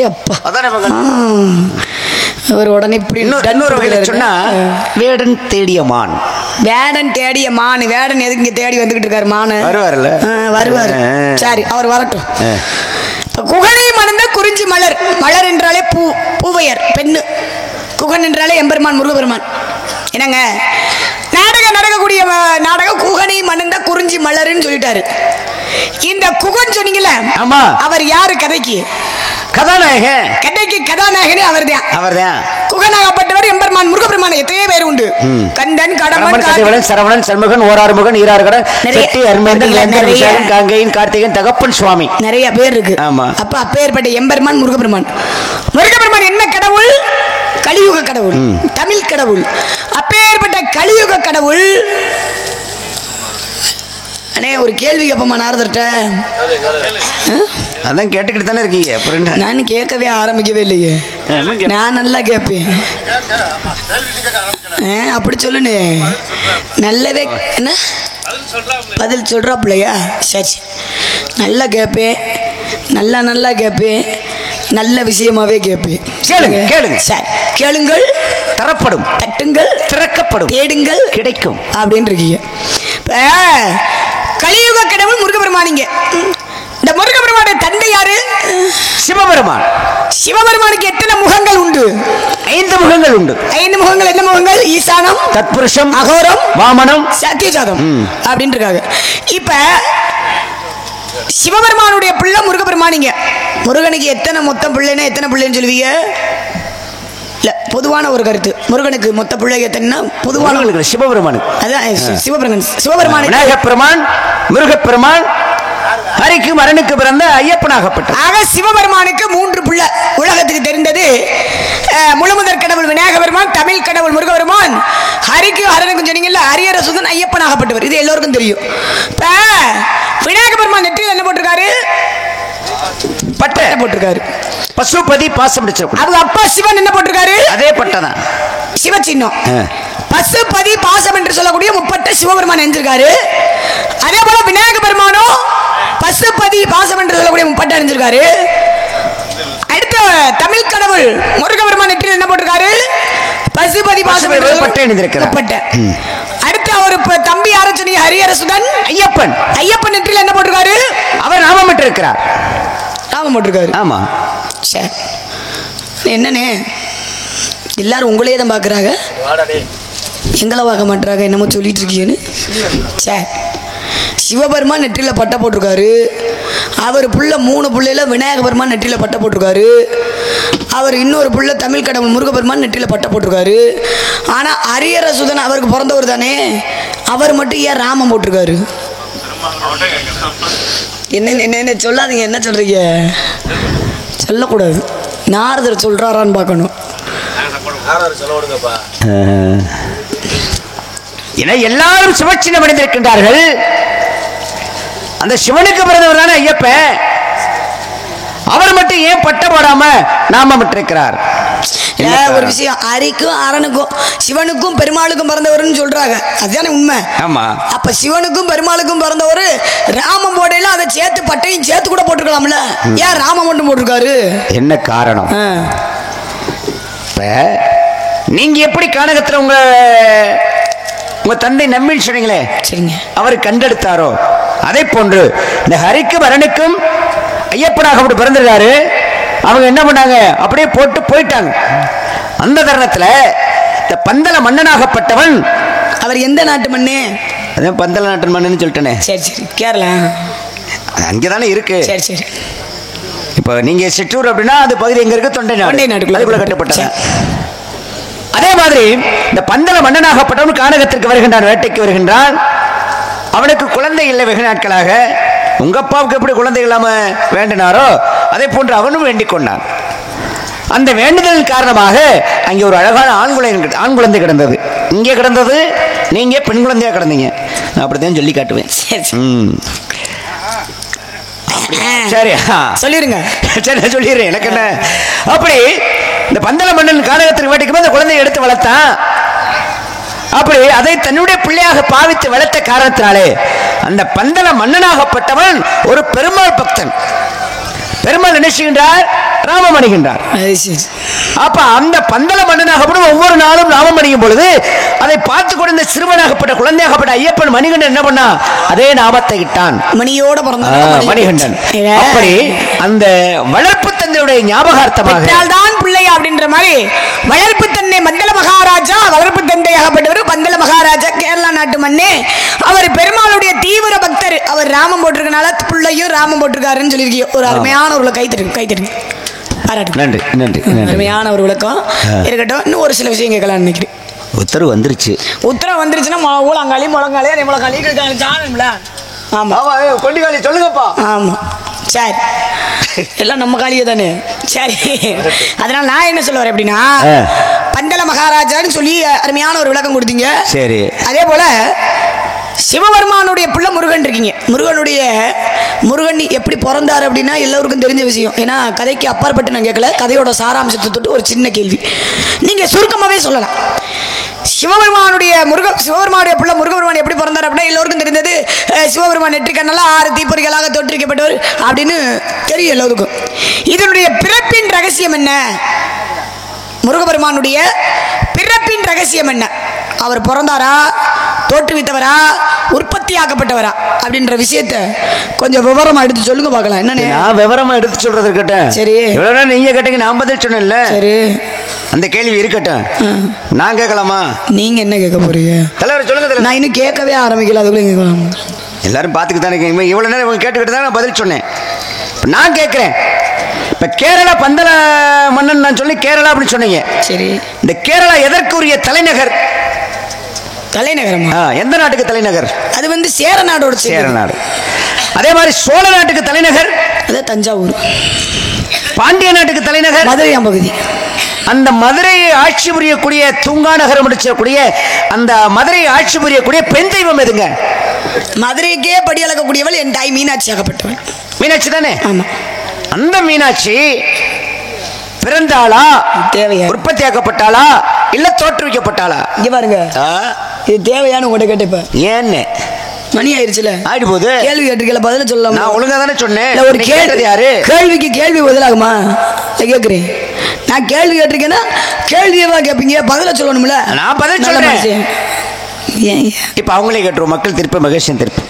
B: அப்பா அவர் உடனே சொன்னா வேடன் தேடிய மான். வேடன் தேடிய மான். வேடன் எதுக்கு இங்க தேடி வந்துகிட்டு இருக்காரு? மான் வருவார்ல. வருவாரு. சரி, அவர் வரட்டும். குகனை மணந்த குறிஞ்சி மலர். மலர் என்றாலே பூவையர் பெண்ணு. குகன் என்றாலே எம்பெருமான் முருகபெருமான். என்னங்க நாடகம் நடக்கக்கூடிய நாடகம் முருகன் சொன்னீங்கல்ல,
A: ஆமா.
B: அவர் யாரு கதைக்கு?
A: கதாநாயகன்.
B: கதைக்கு கதாநாயகனே அவர்தான். குகனாகப்பட்டவர் எம்பெருமான் முருகப்பெருமான். எத்தனையோ பேர் உண்டு. கந்தன், கடம்பன்,
A: சரவணன், சண்முகன், ஓராறுமுகன், ஈராறுகடன், செட்டி, அருமேந்தன், விஷாலன், காங்கையன், கார்த்திகன், தகப்பன் சுவாமி,
B: நிறைய பேர் இருக்கு.
A: ஆமா.
B: அப்ப அப்பேற்பட்ட எம்பெருமான் முருகப்பெருமான். முருகப்பெருமான் என்ன கடவுள்? கலியுக கடவுள், தமிழ் கடவுள். அப்பேற்பட்ட கலியுக கடவுள். அண்ணே ஒரு கேள்வி கேப்பமா நாரதர்ட்ட.
A: அதான் கேட்டுக்கிட்டு தானே இருக்கீங்க.
B: நான் கேட்கவே ஆரம்பிக்கவே இல்லையே. நான் நல்லா கேட்பேன். அப்படி சொல்லுனே. நல்லவே என்ன பதில் சொல்றாப்லையா? சரி, நல்லா கேட்பேன். நல்லா கேட்பேன். நல்ல விஷயமாவே கேட்பேன்.
A: கேளுங்க.
B: சரி, கேளுங்கள்
A: தரப்படும்,
B: தட்டுங்கள்
A: திறக்கப்படும்,
B: தேடுங்கள்
A: கிடைக்கும்
B: அப்படின்னு இருக்கீங்க. இப்ப கலியுக கடவுள் முருகப்பெருமானிங்க. இந்த முருகப்பெருமானுடைய தந்தை யாரு?
A: சிவபெருமான்.
B: சிவபெருமானுக்கு எத்தனை முகங்கள் உண்டு?
A: 5 முகங்கள் உண்டு.
B: 5 முகங்கள். என்ன முகங்கள்? ஈசானம்,
A: தத்புருஷம்,
B: அகோரம்,
A: வாமனம்,
B: சத்தியஜாதம் அப்படின்னு இருக்காங்க. இப்ப சிவபெருமானுடைய பிள்ளை முருகப்பெருமானிங்க. முருகனுக்கு எத்தனை மொத்தம் பிள்ளைன்னா எத்தனை பிள்ளைன்னு சொல்லுவீங்க? இல்ல, பொதுவான ஒரு கருத்து. முருகனுக்கு மொத்த பிள்ளை எத்தனைன்னா பொதுவான
A: சிவபெருமான்.
B: அதான் சிவபெருமான்.
A: விநாயகப்பெருமான், முருகப்பெருமான், ஹரிக்கும் அரனுக்கு பிறந்த ஐயப்பனாகப்பட்ட.
B: ஆக சிவபெருமானுக்கு 3 பிள்ளை. உலகத்துக்கு தெரிந்தது முழுமுதற் கடவுள் விநாயகபெருமான், தமிழ் கடவுள் முருகபெருமான், ஹரிக்கு அரனுக்கும் சொன்னீங்கல்ல ஹரியர சுதன் ஐயப்பனாகப்பட்டவர். இது எல்லோருக்கும் தெரியும். இப்ப விநாயகபெருமான் நெற்றியில் என்ன போட்டிருக்காரு?
A: பட்டை போட்டிருக்காரு. பசுபதி பாசம் பிடிச்சிருக்கும். அது
B: அப்பா சிவன் என்ன போட்டிருக்காரு?
A: அதே பட்டை தான்,
B: சிவ சின்னம். பசுபதி பாசம் என்று சொல்லக்கூடிய முப்பட்டை சிவபெருமான் அணிஞ்சிருக்காரு. அதே போல விநாயக பெருமானும் பசுபதி பாசம் என்று சொல்லக்கூடிய முப்பட்டை அணிஞ்சிருக்காரு. அடுத்த தமிழ் கடவுள் முருகபெருமான் நெற்றியில் என்ன போட்டிருக்காரு? பசுபதி பாசம்
A: பட்டை அணிந்திருக்கிறார்.
B: அடுத்து அவர் தம்பி யார சொன்னீங்க? ஹரியரசுதன்
A: ஐயப்பன்.
B: ஐயப்பன் நெற்றியில் என்ன போட்டிருக்காரு?
A: அவர் நாமம் இருக்கிறார்.
B: நாமம் போட்டிருக்காரு. ஆமா. சரி, என்னன்னே எல்லாரும் உங்களே தான் பார்க்குறாங்க, எங்களை பார்க்க மாட்டாங்க. என்னமோ சொல்லிட்டு இருக்கீங்கன்னு. சரி, சிவபெருமான் நெற்றியில் பட்டை போட்டிருக்காரு. அவர் புள்ள 3 பிள்ளையில விநாயக பெருமான் நெற்றியில் பட்டை போட்டிருக்காரு. அவர் இன்னொரு புள்ள தமிழ் கடவுள் முருகப்பெருமான் நெற்றியில் பட்டை போட்டிருக்காரு. ஆனால் ஹரியரசுதன் அவருக்கு பிறந்தவர் தானே, அவர் மட்டும் ஏன் ராமம் போட்டிருக்காரு? என்ன சொல்லாதீங்க. என்ன சொல்றீங்க? சொல்லக்கூடாது. நாரதர் சொல்றாரான்னு பார்க்கணும்.
A: ஏன்னா எல்லாரும் சிவச்சின்னம் அடைந்திருக்கின்றார்கள். அந்த சிவனுக்கு பிறந்தவர் தானே ஐயப்பன். அவர் மட்டும் ஏன் பட்டை போடாம நாமம் விட்டிருக்கிறார்?
B: ஒரு விஷயம், ஹரிக்கும் அரனுக்கும் சிவனுக்கும் பெருமாளுக்கும் பிறந்தவர்னு சொல்றாங்க. அதுதானே உண்மை.
A: ஆமா. அப்ப
B: சிவனுக்கும் பெருமாளுக்கும் பிறந்தவர் ராமம் போடையில அதை சேர்த்து பட்டையும் சேர்த்து கூட போட்டுக்கலாம்ல. ஏன் ராமம் மட்டும் போட்டிருக்காரு?
A: என்ன காரணம்? நீங்க எப்படி கானகத்துல உங்க தந்தை நம்பின்னு சொன்னீங்களே, சரிங்க, அவர் கண்டெடுத்தாரோ அதே போன்று இந்த ஹரிக்கும் அரனுக்கும் ஐயப்பனாக அப்படி பிறந்திருக்காரு. அவங்க என்ன பண்ணாங்க? அப்படியே போட்டு போயிட்டாங்க. அந்த தருணத்துல இந்த பந்தல மன்னனாகப்பட்டவன்,
B: அவர் எந்த நாட்டு மண்ணு?
A: அதான் பந்தல நாட்டு மண்ணுன்னு சொல்லிட்டேனே.
B: சரி சரி, கேரளா
A: அங்கேதானே இருக்கு.
B: சரி சரி.
A: இப்போ நீங்க சிற்றூர் அப்படின்னா அது பகுதி எங்க இருக்கு? தொண்டை நாடு. அதுக்குள்ள கட்டப்பட்டது. அதே மாதிரி இந்த பந்தல மன்னனாகப்பட்டவன் கானகத்திற்கு வருகின்றான், வேட்டைக்கு வருகின்றான். அவனுக்கு குழந்தை இல்லை வெகு நாட்களாக. உங்க அப்பாவுக்கு எப்படி குழந்தை இல்லாம வேண்டினாரோ அதே போன்று அவனும் வேண்டிக் கொண்டான். அந்த வேண்டுதல் காரணமாக அங்கே ஒரு அழகான ஆண் குழந்தை கிடந்தது. இங்கே கிடந்தது, நீங்க பெண் குழந்தையா கிடந்தீங்க. நான் அப்படித்தான் சொல்லி காட்டுவேன். சரி,
B: சொல்லிருங்க.
A: சரி, சொல்லிடுறேன். எனக்கு என்ன, அப்படி இந்த பந்தல மன்னன் கானகத்திற்கு வேட்டைக்கு அந்த குழந்தையை எடுத்து வளர்த்தான். அப்படி அதை தன்னுடைய பிள்ளையாக பாவித்து வளர்த்த காரணத்தினாலே அந்த பந்தல மன்னனாகப்பட்டவன் ஒரு பெருமாள் பக்தன். பெருமாள் என்ன செய்கின்றார்? ராமம் அணிகின்றார். அப்ப அந்த பந்தல மன்னனாகப்படும் ஒவ்வொரு நாளும் ராமம் அணியும் பொழுது அதை பார்த்து கொண்ட சிறுவனாகப்பட்ட குழந்தையாகப்பட்ட ஐயப்பன் மணிகண்டன் என்ன பண்ணா? அதே நாமத்தை இட்டான்.
B: மணியோட
A: மணிகண்டன். அப்படி அந்த வளர்ப்பு தந்தையுடைய ஞாபகார்த்தமாக
B: தான் பிள்ளை அப்படின்ற மாதிரி வளர்ப்பு தந்தை மந்தல மகாராஜா, வளர்ப்பு தந்தையாகப்பட்டவர் பந்தல மகாராஜா, கேரளா நாட்டு மண்ணே. அவர் பெருமாளுடைய தீய தீவிர பக்தர். அவர் ராமம் போட்டிருக்கனால பிள்ளையும் ராமம் போட்டிருக்காருன்னு சொல்லியிருக்கீங்க. ஒரு அருமையான ஒரு கைத்தறி
A: நன்றி நன்றி.
B: அருமையான ஒரு விளக்கம் இருக்கட்டும். இன்னும் ஒரு சில விஷயம் கேட்கலாம்னு நினைக்கிறேன்.
A: உத்தரவு வந்துருச்சுன்னா
B: ஊழங்காளி முழங்காளி அதே முழங்காளி சாணம்ல. ஆமா
A: கொண்டிகாளி சொல்லுங்கப்பா.
B: ஆமா சரி, எல்லாம் நம்ம காலியே தானே. சரி, அதனால நான் என்ன சொல்ல வரேன் அப்படின்னா, பந்தல மகாராஜான்னு சொல்லி அருமையான ஒரு விளக்கம் கொடுத்தீங்க.
A: சரி,
B: அதே போல சிவபெருமானுடைய பிள்ளை முருகன் இருக்கீங்க. முருகன் எப்படி பிறந்தார் அப்படின்னா எல்லாருக்கும் தெரிஞ்ச விஷயம். ஏன்னா கதைக்கு அப்பாற்பட்டு நான் கேட்கல, கதையோட சாராம்சத்தை தொட்டு ஒரு சின்ன கேள்வி நீங்க சுருக்கமாவே சொல்லலாம். சிவபெருமானுடைய பிள்ளை முருகபெருமான் எப்படி பிறந்தார் அப்படின்னா எல்லோருக்கும் தெரிந்தது. சிவபெருமான் நெற்றிக்கண்ணால 6 தீப்பொறிகளாக தோற்றுவிக்கப்பட்டவர் அப்படின்னு தெரியும் எல்லோருக்கும். இதனுடைய பிறப்பின் ரகசியம் என்ன? முருகபெருமானுடைய பிறப்பின் ரகசியம் என்ன? அவர் பிறந்தாரா, தோற்றுவித்தவரா, உற்பத்தி ஆக்கப்பட்டவரா அப்படின்ற விஷயத்தை கொஞ்சம் விவரமா எடுத்து சொல்லுங்க பார்க்கலாம். என்னன்னு
A: நான் விவரமா எடுத்து சொல்றது இருக்கட்டும்.
B: சரி,
A: இவ்வளவு நீங்க கேட்டீங்க, நான் பதில் சொன்னேன்ல.
B: சரி,
A: அந்த கேள்வி இருக்கட்டும். நான் கேட்கலாமா?
B: நீங்க என்ன கேட்க போறீங்க
A: தலைவர்? சொல்லுங்க.
B: நான் இன்னும் கேட்கவே ஆரம்பிக்கல, அதுக்குள்ள கேட்கலாம்.
A: எல்லாரும் பார்த்துக்கு தானே இவ்வளவு நேரம் இவங்க கேட்டுக்கிட்டு தான் நான் பதில் சொன்னேன். நான் கேட்கிறேன். இப்ப கேரளா பந்தல மன்னன் நான் சொல்லி கேரளா அப்படின்னு சொன்னீங்க.
B: சரி,
A: இந்த கேரளா எதற்குரிய தலைநகர்?
B: தலைநகரமா?
A: எந்த நாட்டுக்கு தலைநகர்?
B: அது சேர நாடோட.
A: சேர நாடு. அதே மாதிரி சோழ நாட்டுக்கு தலைநகர்
B: அது தஞ்சாவூர்.
A: பாண்டிய நாட்டுக்கு தலைநகர்
B: மதுரையாம் பகுதி.
A: அந்த மதுரையை ஆட்சி புரியக்கூடிய தூங்கா நகரம் முடிச்சக்கூடிய அந்த மதுரையை ஆட்சி புரியக்கூடிய பெண் தெய்வம் எதுங்க?
B: மதுரைக்கே படி அளக்கக்கூடியவள் என் தாய் மீனாட்சி ஆகப்பட்டவள்.
A: மீனாட்சி தானே?
B: ஆமா.
A: அந்த மீனாட்சி பிறந்தாளா,
B: தேவையா,
A: உற்பத்தியாக்கப்பட்டாளா, இல்ல தோற்றுவிக்கப்பட்டாளா?
B: இங்க பாருங்க, இது தேவையானு உங்கள்கிட்ட கேட்டுப்ப.
A: ஏன்னு
B: மணி ஆயிடுச்சுல,
A: ஆயிட்டு போகுது.
B: கேள்வி கேட்டிருக்கல, பதில சொல்லலாம்.
A: நான் ஒழுங்கா தானே சொன்னேன்.
B: ஒரு கேட்டது யாரு? கேள்விக்கு கேள்வி பதிலாகுமா? கேட்கிறேன். நான் கேள்வி கேட்டிருக்கேன்னா கேள்வியவா கேட்பீங்க, பதில சொல்லணும்ல.
A: நான் பதில் சொல்றேன். இப்ப அவங்களே கேட்டுருவோம். மக்கள் திருப்பி, மகேஷன் திருப்பி.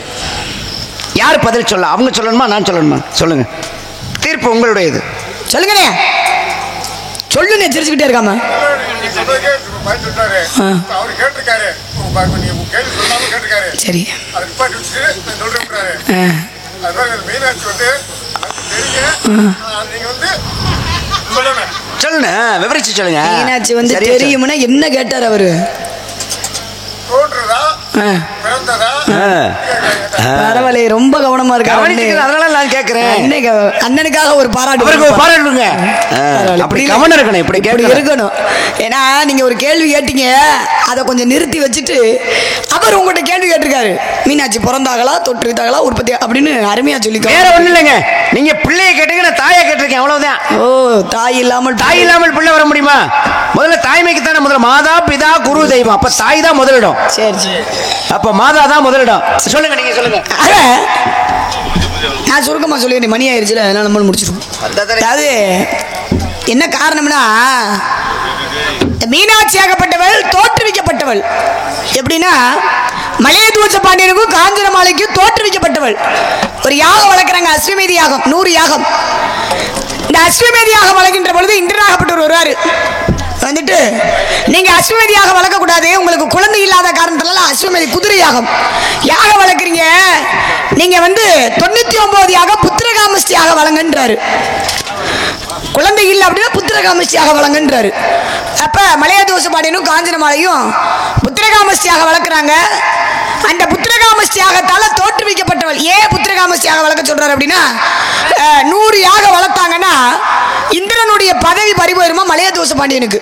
A: யார் பதில் சொல்ல? அவங்க சொல்லணுமா, நான் சொல்லணுமா? சொல்லுங்க. தீர்ப்பு உங்களுடையது. சொல்லுங்கண்ணே. சொல்லுங்க. சிரிச்சுக்கிட்டே இருக்காம. சரி, சொல்லுங்க, விவரிச்சு சொல்லுங்க. மீனாட்சி தெரியும்னா என்ன கேட்டார் அவரு? பரவாயில்ல, ரொம்ப கவனமா இருக்காரு. அதனால நான் கேட்கிறேன். அண்ணனுக்காக ஒரு பாராட்டுங்க. அப்படி கவனம் இருக்கணும், இப்படி இருக்கணும். ஏன்னா நீங்க ஒரு கேள்வி கேட்டீங்க, அதை கொஞ்சம் நிறுத்தி வச்சுட்டு அவர் உங்கள்கிட்ட கேள்வி கேட்டிருக்காரு. மீனாட்சி பிறந்தாங்களா, தோற்றுவித்தாங்களா, உற்பத்தி அப்படின்னு அருமையா சொல்லி. வேற ஒண்ணு இல்லைங்க. நீங்க பிள்ளைய கேட்டீங்க, நான் தாயா கேட்டிருக்கேன், அவ்வளவுதான். ஓ, தாய் இல்லாமல் பிள்ளை வர முடியுமா? முதல்ல தாய்மைக்கு தானே முதல்ல. மாதா பிதா குரு தெய்வம். அப்ப தாய் தான் முதலிடம். சரி சரி, அப்ப மாதா தான் முதலிடம். சொல்லுங்க, நீங்க சொல்லுங்க. நான் சுருக்கமா சொல்லிடுறேன், மணி ஆயிடுச்சுல, அதனால நம்ம முடிச்சிருக்கோம். அதாவது என்ன காரணம்னா, மீனாட்சியாகப்பட்டவள் தோற்றுவிக்கப்பட்டவள். எப்படின்னா மலையத்துவச்ச பாண்டியனுக்கும் காஞ்சன மாலைக்கும் தோற்றுவிக்கப்பட்டவள். ஒரு யாகம் வளர்க்குறாங்க, அஸ்வமேதி யாகம், 100 யாகம். இந்த அஸ்வமேதி யாகம் வளர்க்கின்ற பொழுது இந்திரனாகப்பட்டவர் வருவாரு. வந்துட்டு நீங்க அஸ்வமேதியாக வளர்க்கக்கூடாது, உங்களுக்கு குழந்தை இல்லாத காரணத்தினால அஸ்வமேதி குதிரை யாகம் வளர்க்குறீங்க, நீங்க 99 யாகம் புத்திரகாமஸ்தியாக வழங்கன்றாரு. குழந்தை இல்லை அப்படின்னா புத்திரகாமஸ்தியாக வழங்கன்றாரு. அப்ப மலையதோஷ பாண்டியனும் காஞ்சனமாலையும் புத்திரகாமஸ்தியாக வளர்க்குறாங்க. அந்த புத்திரகாமஸ்தியாகத்தால தோற்றுவிக்கப்பட்டவள். ஏன் புத்திரகாமஸ்தியாக வளர்க்க சொல்றாரு அப்படின்னா, 100 யாகம் வளர்த்தாங்கன்னா இந்திரனுடைய பதவி பறிபோயிருமா மலையதோஷ பாண்டியனுக்கு.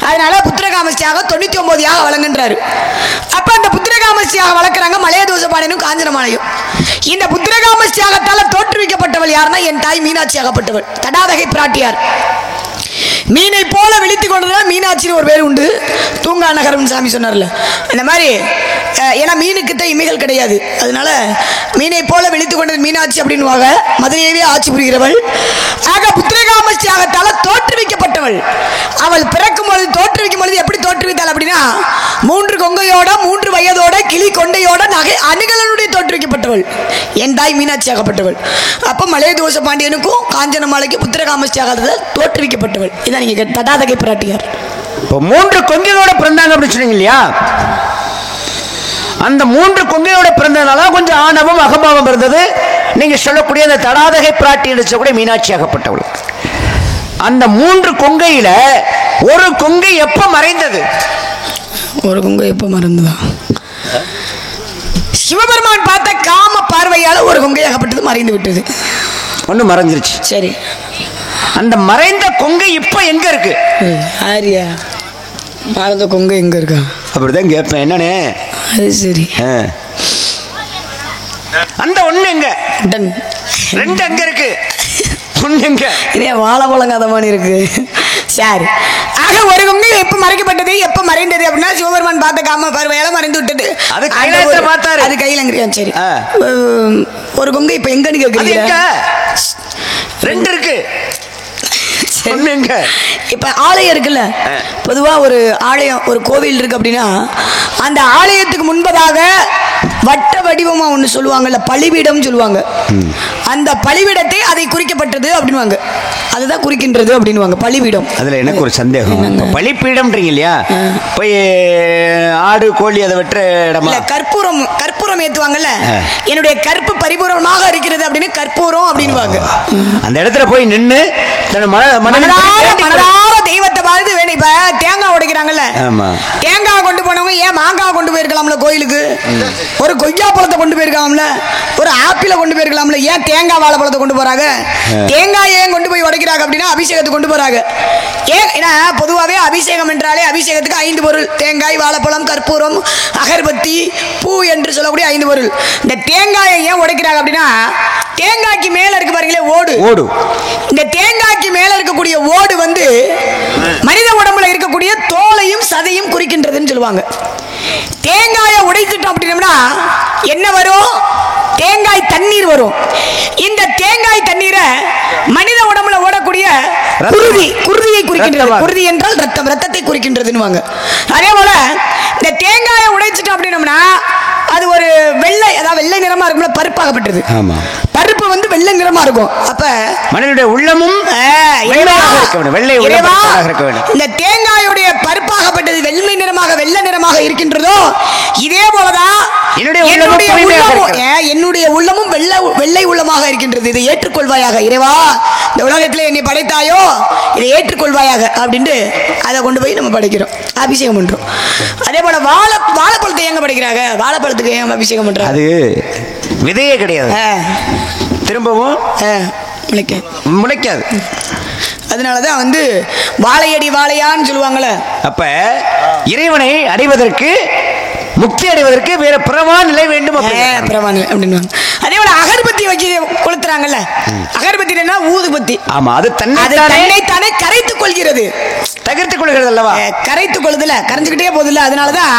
A: அதனால புத்திரகாமஸ்தியாக 99 யாக வழங்குன்றாரு. அப்ப அந்த புத்திரகாமஸ்தியாக வளர்க்குறாங்க மலையதோஷ பாண்டியனும் காஞ்சனமாலையும். இந்த புத்திரகாமஸ்தியாகத்தால தோற்றுவிக்கப்பட்டவள் யாருன்னா என் தாய் மீனாட்சியாகப்பட்டவள், தடாதகை பிராட்டியார். மீனை போல விழித்து கொண்டதால் மீனாட்சின்னு ஒரு பேர் உண்டு. தூங்கா நகரம் சாமி சொன்னார்ல, அந்த மாதிரி. ஏன்னா மீனுக்கிட்ட இமைகள் கிடையாது, அதனால மீனை போல விழித்து கொண்டது மீனாட்சி அப்படின்வாங்க. மதுரையவே ஆட்சி புரிகிறவள். ஆக புத்திரகாமஸ்தியாகத்தால தோற்றுவிக்கப்பட்டவள். அவள் பிறக்கும் பொழுது, தோற்றுவிக்கும் பொழுது எப்படி தோற்றுவித்தாள் அப்படின்னா, 3 கொங்கையோட 3 வயதோட கிளி கொண்டையோட நகை அணுகலனுடைய தோற்றுவிக்கப்பட்டவள் என் தாய் மீனாட்சியாகப்பட்டவள். அப்ப மலையதோஷ பாண்டியனுக்கும் காஞ்சனமாலைக்கும் புத்திரகாமஸ்தியாக தோற்றுவிக்கப்பட்டவள். இதான் நீங்க தடாதகை பிராட்டியார். 3 கொங்கையோட பிறந்தாங்க அப்படின்னு சொன்னீங்க இல்லையா? அந்த 3 கொங்கையோட பிறந்ததுனால கொஞ்சம் ஆணவம் அகம்பாவம் இருந்தது. நீங்க சொல்லக்கூடிய அந்த தடாதகை பிராட்டி என்று சொல்லக்கூடிய மீனாட்சி ஆகப்பட்டவள். அந்த 3 கொங்கையில ஒரு கொங்கை எப்ப மறைந்தது?
B: ஒரு கொங்கை எப்ப மறந்ததா? சிவபெருமான் பார்த்த காம பார்வையால ஒரு கொங்கையாகப்பட்டது மறைந்து விட்டது.
A: ஒண்ணு மறைஞ்சிருச்சு.
B: சரி,
A: அந்த மறைந்த கொங்கை இப்ப எங்க இருக்கு?
B: ஆரியா மறைந்த கொங்கை எங்க இருக்கா? அப்படிதான்
A: கேட்பேன். என்னன்னு?
B: அது சரி.
A: அந்த ஒண்ணு எங்க? 2 எங்க இருக்கு?
B: இதே வாழைப்பழம் கதை மாதிரி இருக்கு. சரி, ஆக ஒரு கொங்கை எப்ப மறைக்கப்பட்டது, எப்ப மறைந்தது அப்படின்னா சிவபெருமான் பார்த்த காம பார்வையால மறைந்து விட்டது.
A: அது கையில பார்த்தாரு.
B: அது கையிலங்கிறியா? சரி, ஒரு கொங்கை இப்ப எங்கன்னு கேக்குறீங்க?
A: 2 இருக்கு.
B: இப்ப ஆலயம் இருக்குல்ல, பொதுவா ஒரு ஆலயம் ஒரு கோவில் இருக்கு அப்படின்னா அந்த ஆலயத்துக்கு முன்பதாக வட்ட வடிவமா ஒண்ணு சொல்லுவாங்கல்ல, பலிபீடம் சொல்லுவாங்க. அந்த பலிபீடத்தை அதை குறிக்கப்பட்டது அப்படின்வாங்க. அதுதான் குறிக்கின்றது அப்படின்வாங்க பலிபீடம்.
A: அதுல எனக்கு ஒரு சந்தேகம். பலிபீடம்ன்றீங்க இல்லையா, போய் ஆடு கோழி அதை வெற்ற இடமா? கற்பூரம் ஏத்துவாங்கல்ல, என்னுடைய கற்பு பரிபூர்ணமாக இருக்கிறது அப்படின்னு கற்பூரம் அப்படின்வாங்க. அந்த இடத்துல போய் நின்று
B: மனதார தெய்வத்தை பார்த்து வேணும். இப்ப தேங்காய் உடைக்கிறாங்கல்ல, தேங்காய் கொண்டு போனவங்க ஏன் மாங்காய் கொண்டு போயிருக்கலாம்ல கோயிலுக்கு? ஒரு கொய்யா பழத்தை கொண்டு போயிருக்கலாம்ல, ஒரு ஆப்பிள கொண்டு போயிருக்கலாம்ல, ஏன் தேங்காய் வாழைப்பழத்தை கொண்டு போறாங்க? தேங்காய் ஏன் கொண்டு போய் உடைக்கிறாங்க அப்படின்னா அபிஷேகத்துக்கு கொண்டு போறாங்க. ஏன்? ஏன்னா பொதுவாகவே அபிஷேகம் என்றாலே அபிஷேகத்துக்கு 5 பொருள்: தேங்காய், வாழைப்பழம், கற்பூரம், அகர்பத்தி, பூ என்று சொல்லக்கூடிய 5 பொருள். இந்த தேங்காயை ஏன் உடைக்கிறாங்க அப்படின்னா தேங்காய்க்கு மேல இருக்கு பாருங்களே ஓடு. இந்த தேங்காய்க்கு மேல இருக்கக்கூடிய ஓடு வந்து மனித உடம்புல இருக்கக்கூடிய தோலையும் சதையும் குறிக்கின்றதுன்னு சொல்லுவாங்க. தேங்காயை உடைத்துட்டோம் அப்படின்னா என்ன வரும்? தேங்காய் தண்ணீர் வரும். இந்த தேங்காய் தண்ணீரை மனித உடம்புல ஓடக்கூடிய குருதியை குறிக்கின்றது. குருதி என்றால் ரத்தம், ரத்தத்தை குறிக்கின்றதுன்னு. அதே போல இந்த தேங்காயை உடைச்சிட்டோம் அப்படின்னம்னா அது ஒரு வெள்ளை, அதாவது வெள்ளை நிறமா இருக்கும்ல, பருப்பாகப்பட்டது. பருப்பு வந்து வெள்ளை நிறமா இருக்கும். அப்ப மனிதனுடைய உள்ளமும் இந்த தேங்காயுடைய பருப்பாகப்பட்டது வெள்ளை நிறமாக வெள்ளை நிறமாக இருக்கின்றதோ இதே போலதான் என்னுடைய உள்ளமும் வெள்ளை உள்ளமாக இருக்கின்றது. இதை ஏற்றுக்கொள்வாயாக இறைவா, இந்த உலகத்தில் என்னை படைத்தாயோ இதை ஏற்றுக்கொள்வாயாக அப்படின்ட்டு அதை கொண்டு போய் நம்ம படைக்கிறோம், அபிஷேகம் பண்றோம். அதே போல வாழைப்பழத்தை எங்க படைக்கிறாங்க? வாழைப்பழத்துக்கு ஏன் அபிஷேகம் பண்றாங்க? அது விதையே கிடையாது, திரும்பவும் முளைக்காது. அதனாலதான் வந்து வாழையடி வாழையான்னு சொல்லுவாங்கல்ல. அப்ப இறைவனை அடைவதற்கு, முக்தி அடைவதற்கு வேற பிரமா நிலை வேண்டும் அப்படின்னு. அதே போல அகர்பத்தி வச்சு கொளுத்துறாங்கல்ல, அகர்பத்தி ஊதுபத்தி. ஆமா, அது தன்னைத்தானே கரைத்துக் கொள்கிறது, தகர்த்துக் கொள்கிறது அல்லவா? கரைத்துக் கொள்ளுதுல, கரைஞ்சுக்கிட்டே போகுதுல்ல. அதனாலதான்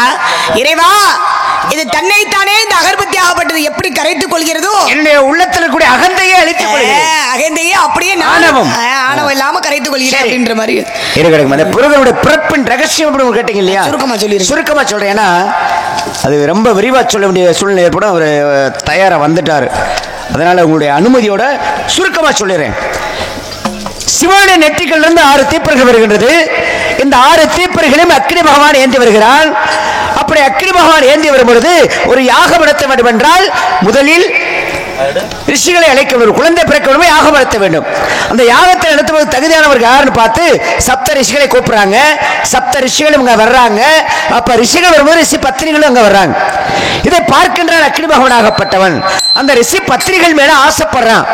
B: இறைவா இது தன்னைத்தானே இந்த அகர்பத்தி ஆகப்பட்டது எப்படி கரைத்துக் கொள்கிறதோ என்னுடைய உள்ளத்தில் கூட அகந்தையே அழித்துக் கொள்கிறது. அகந்தையே அப்படியே ஆணவம் இல்லாம கரைத்துக் கொள்கிறேன் அப்படின்ற மாதிரி இருக்கு. பிறப்பின் ரகசியம் கேட்டீங்க இல்லையா? சுருக்கமா சொல்றேன். ஏன்னா அது ரொம்ப விரிவா சொல்ல வேண்டிய சூழ்நிலை ஏற்படும். அவர் தயாரா வந்துட்டாரு. அதனால உங்களுடைய அனுமதியோட சுருக்கமா சொல்லிடுறேன். சிவனுடைய நெற்றிகள் இருந்து 6 தீப்பர்கள் வருகின்றது. இந்த 6 தீப்பர்களையும் அக்னி பகவான் ஏந்தி வருகிறான். அப்படி அக்னி பகவான் ஏந்தி வரும் பொழுது ஒரு யாகம் நடத்த வேண்டும் என்றால் முதலில் ரிஷிகளை அழைக்க வேண்டும், குழந்தை பிறக்க வேண்டும், யாகம் நடத்த வேண்டும். அந்த யாகத்தை நடத்துவது தகுதியானவர்கள் யாருன்னு பார்த்து சப்த ரிஷிகளை கூப்பிடுறாங்க. சப்த ரிஷிகளும் இங்க வர்றாங்க. அப்ப ரிஷிகள் வரும்போது ரிஷி பத்திரிகளும் அங்க வர்றாங்க. இதை பார்க்கின்றான் அக்னி பகவான் ஆகப்பட்டவன். அந்த ரிஷி பத்திரிகள் மேல ஆசைப்படுறான்.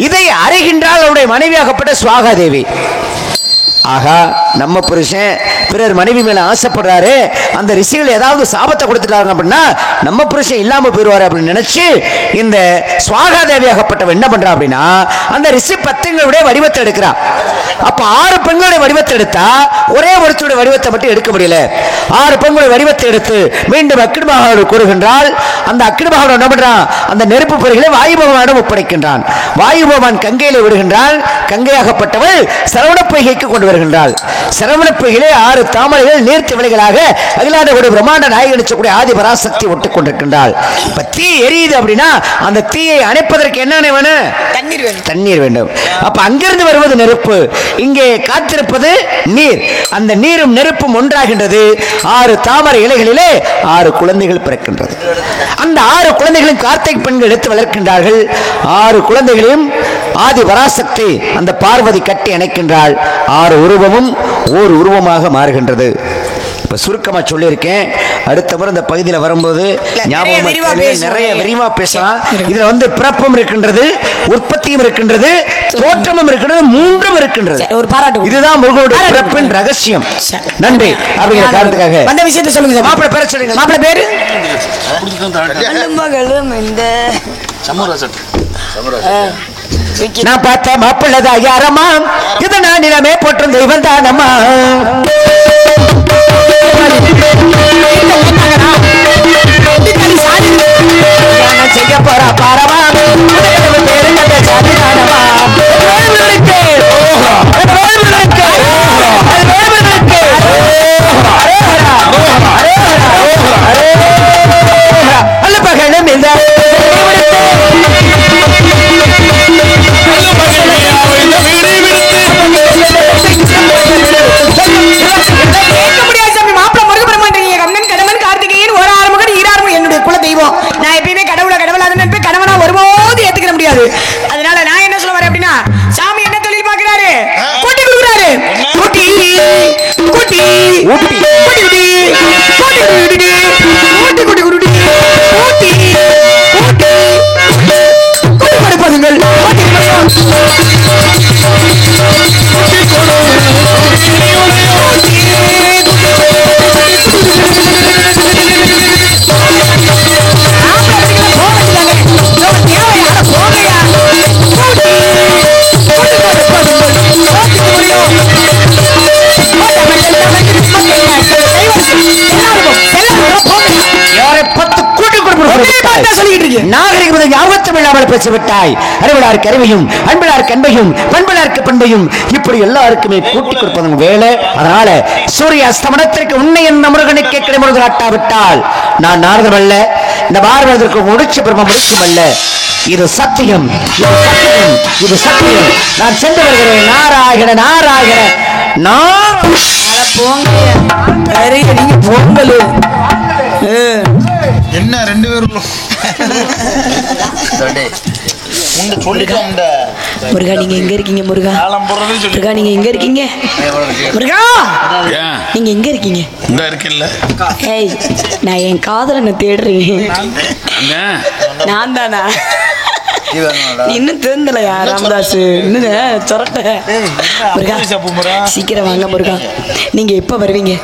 B: இதை அறிகின்றால் அவருடைய மனைவியாகப்பட்ட சுவாகாதேவி. ஆகா, நம்ம புருஷன் பிறர் மனைவி மேல ஆசைப்படுறாரு, அந்த ரிஷிகள் ஏதாவது சாபத்தை கொடுத்துட்டாங்க அப்படின்னா நம்ம புருஷன் இல்லாம போயிடுவாரு அப்படின்னு நினைச்சு இந்த சுவாகாதேவியாகப்பட்டவன் என்ன பண்றா அப்படின்னா அந்த ரிஷி பத்திரிகளுடைய வடிவத்தை எடுக்கிறா. அப்ப 6 பெண்களுடைய வடிவத்தை எடுத்தா ஒரே ஒருத்தருடைய வடிவத்தை மட்டும் எடுக்க முடியல. 6 பெண்களுடைய வடிவத்தை எடுத்து மீண்டும் அக்னி பகவான் கூறுகின்றால் அந்த அக்னி பகவான் என்ன பண்றான்? அந்த நெருப்பு பொறிகளை வாயு பகவானிடம் ஒப்படைக்கின்றான். வாயு பகவான் கங்கையில விடுகின்றான். கங்கையாகப்பட்டவள் சரவண பொய்கைக்கு கொண்டு வருகின்றாள். சரவண பொய்கையிலே 6 தாமரைகள் நீர்த்தி விலைகளாக அகிலாண்ட ஒரு பிரம்மாண்ட நாயகி நிச்சக்கூடிய ஆதி பராசக்தி ஒட்டுக் கொண்டிருக்கின்றாள். இப்ப தீ எரியுது அப்படின்னா
A: அந்த தீயை அணைப்பதற்கு என்ன வேணும்?
B: தண்ணீர் வேணும்.
A: தண்ணீர் வேண்டும். அப்ப அங்கிருந்து வருவது நெருப்பு, இங்கே காத்திருப்பது நீர். அந்த நீரும் நெருப்பும் ஒன்றாகின்றது. 6 தாமரை இலைகளிலே 6 குழந்தைகள் பிறக்கின்றது. அந்த 6 குழந்தைகளையும் கார்த்திகை பெண்கள் எடுத்து வளர்க்கின்றார்கள். 6 குழந்தைகளையும் ஆதி பராசக்தி அந்த பார்வதி கட்டி அணைக்கின்றாள். 6 உருவமும் ஓர் உருவமாக மாறுகின்றது. இப்ப சுருக்கமா சொல்லியிருக்கேன். அடுத்த முறை இந்த பகுதியில் வரும்போது நிறைய விரிவா பேசலாம். இதுல வந்து பிறப்பும் இருக்கின்றது, உற்பத்தியும் இருக்கின்றது, தோற்றமும் இருக்கின்றது, 3ம் இருக்கின்றது.
B: ஒரு பாராட்டு.
A: இதுதான் முருகனுடைய பிறப்பின் ரகசியம். நன்றி. அப்படிங்கிற காரணத்துக்காக
B: வந்த விஷயத்தை சொல்லுங்க.
A: மாப்பிள்ளை பேர சொல்லுங்க.
B: மாப்பிள்ளை பேரு
A: நான் பார்த்த மாப்பிள்ளதா யாரம்மா, இது நான் நிலமே போற்றும் தெய்வம் தானம்மா. செய்ய போறா பாரமா, பேரு கண்ட சாதி தானம்மா. அல்ல பகலும் இந்த
B: அதனால நான் என்ன சொல்ல வரேன் அப்படின்னா, சாமி என்ன தொழில் பார்க்கிறாரு? கூட்டி கொடுக்குறாரு. கூட்டி கூட்டி கூட்டி பேசிவிட்டாய். அறிவிலாருக்கு அறிவையும், அன்பிலாருக்கு அன்பையும், பண்பிலாருக்கு பண்பையும், இப்படி எல்லாருக்குமே கூட்டிக் கொடுப்பதன் வேலை. அதனால சூரிய அஸ்தமனத்திற்கு உன்னை என்ன முருகனுக்கு கிடைமுருக காட்டாவிட்டால் நான் நாரதம் அல்ல, இந்த பாரதத்திற்கு முடிச்சு பிரம்ம முடிச்சும் அல்ல. இது சத்தியம், இது சத்தியம், இது சத்தியம். நான் சென்று வருகிறேன். நாராயண நாராயண நீங்க பொங்கல்
C: என்ன 2 பேரும்
B: முருகா நீங்க எங்க இருக்கீங்க? முருகா முருகா நீங்க எங்க இருக்கீங்க? முருகா நீங்க எங்க இருக்கீங்க? ஏய் நான் என் காதலனை தேடுறேன். நான் தானா? இன்னும் தெரிந்தலையா ராமதாஸ்? இன்னும் சொரட்ட. முருகா சீக்கிரம் வாங்க முருகா. நீங்க எப்ப வருவீங்க?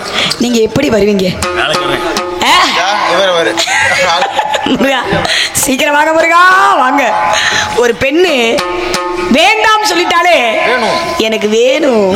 B: நீங்க எப்படி வருவீங்க? முருகா சீக்கிரம் வாங்க முருகா வாங்க. ஒரு பெண்ணு வேண்டாம் சொல்லிட்டாலே எனக்கு வேணும்.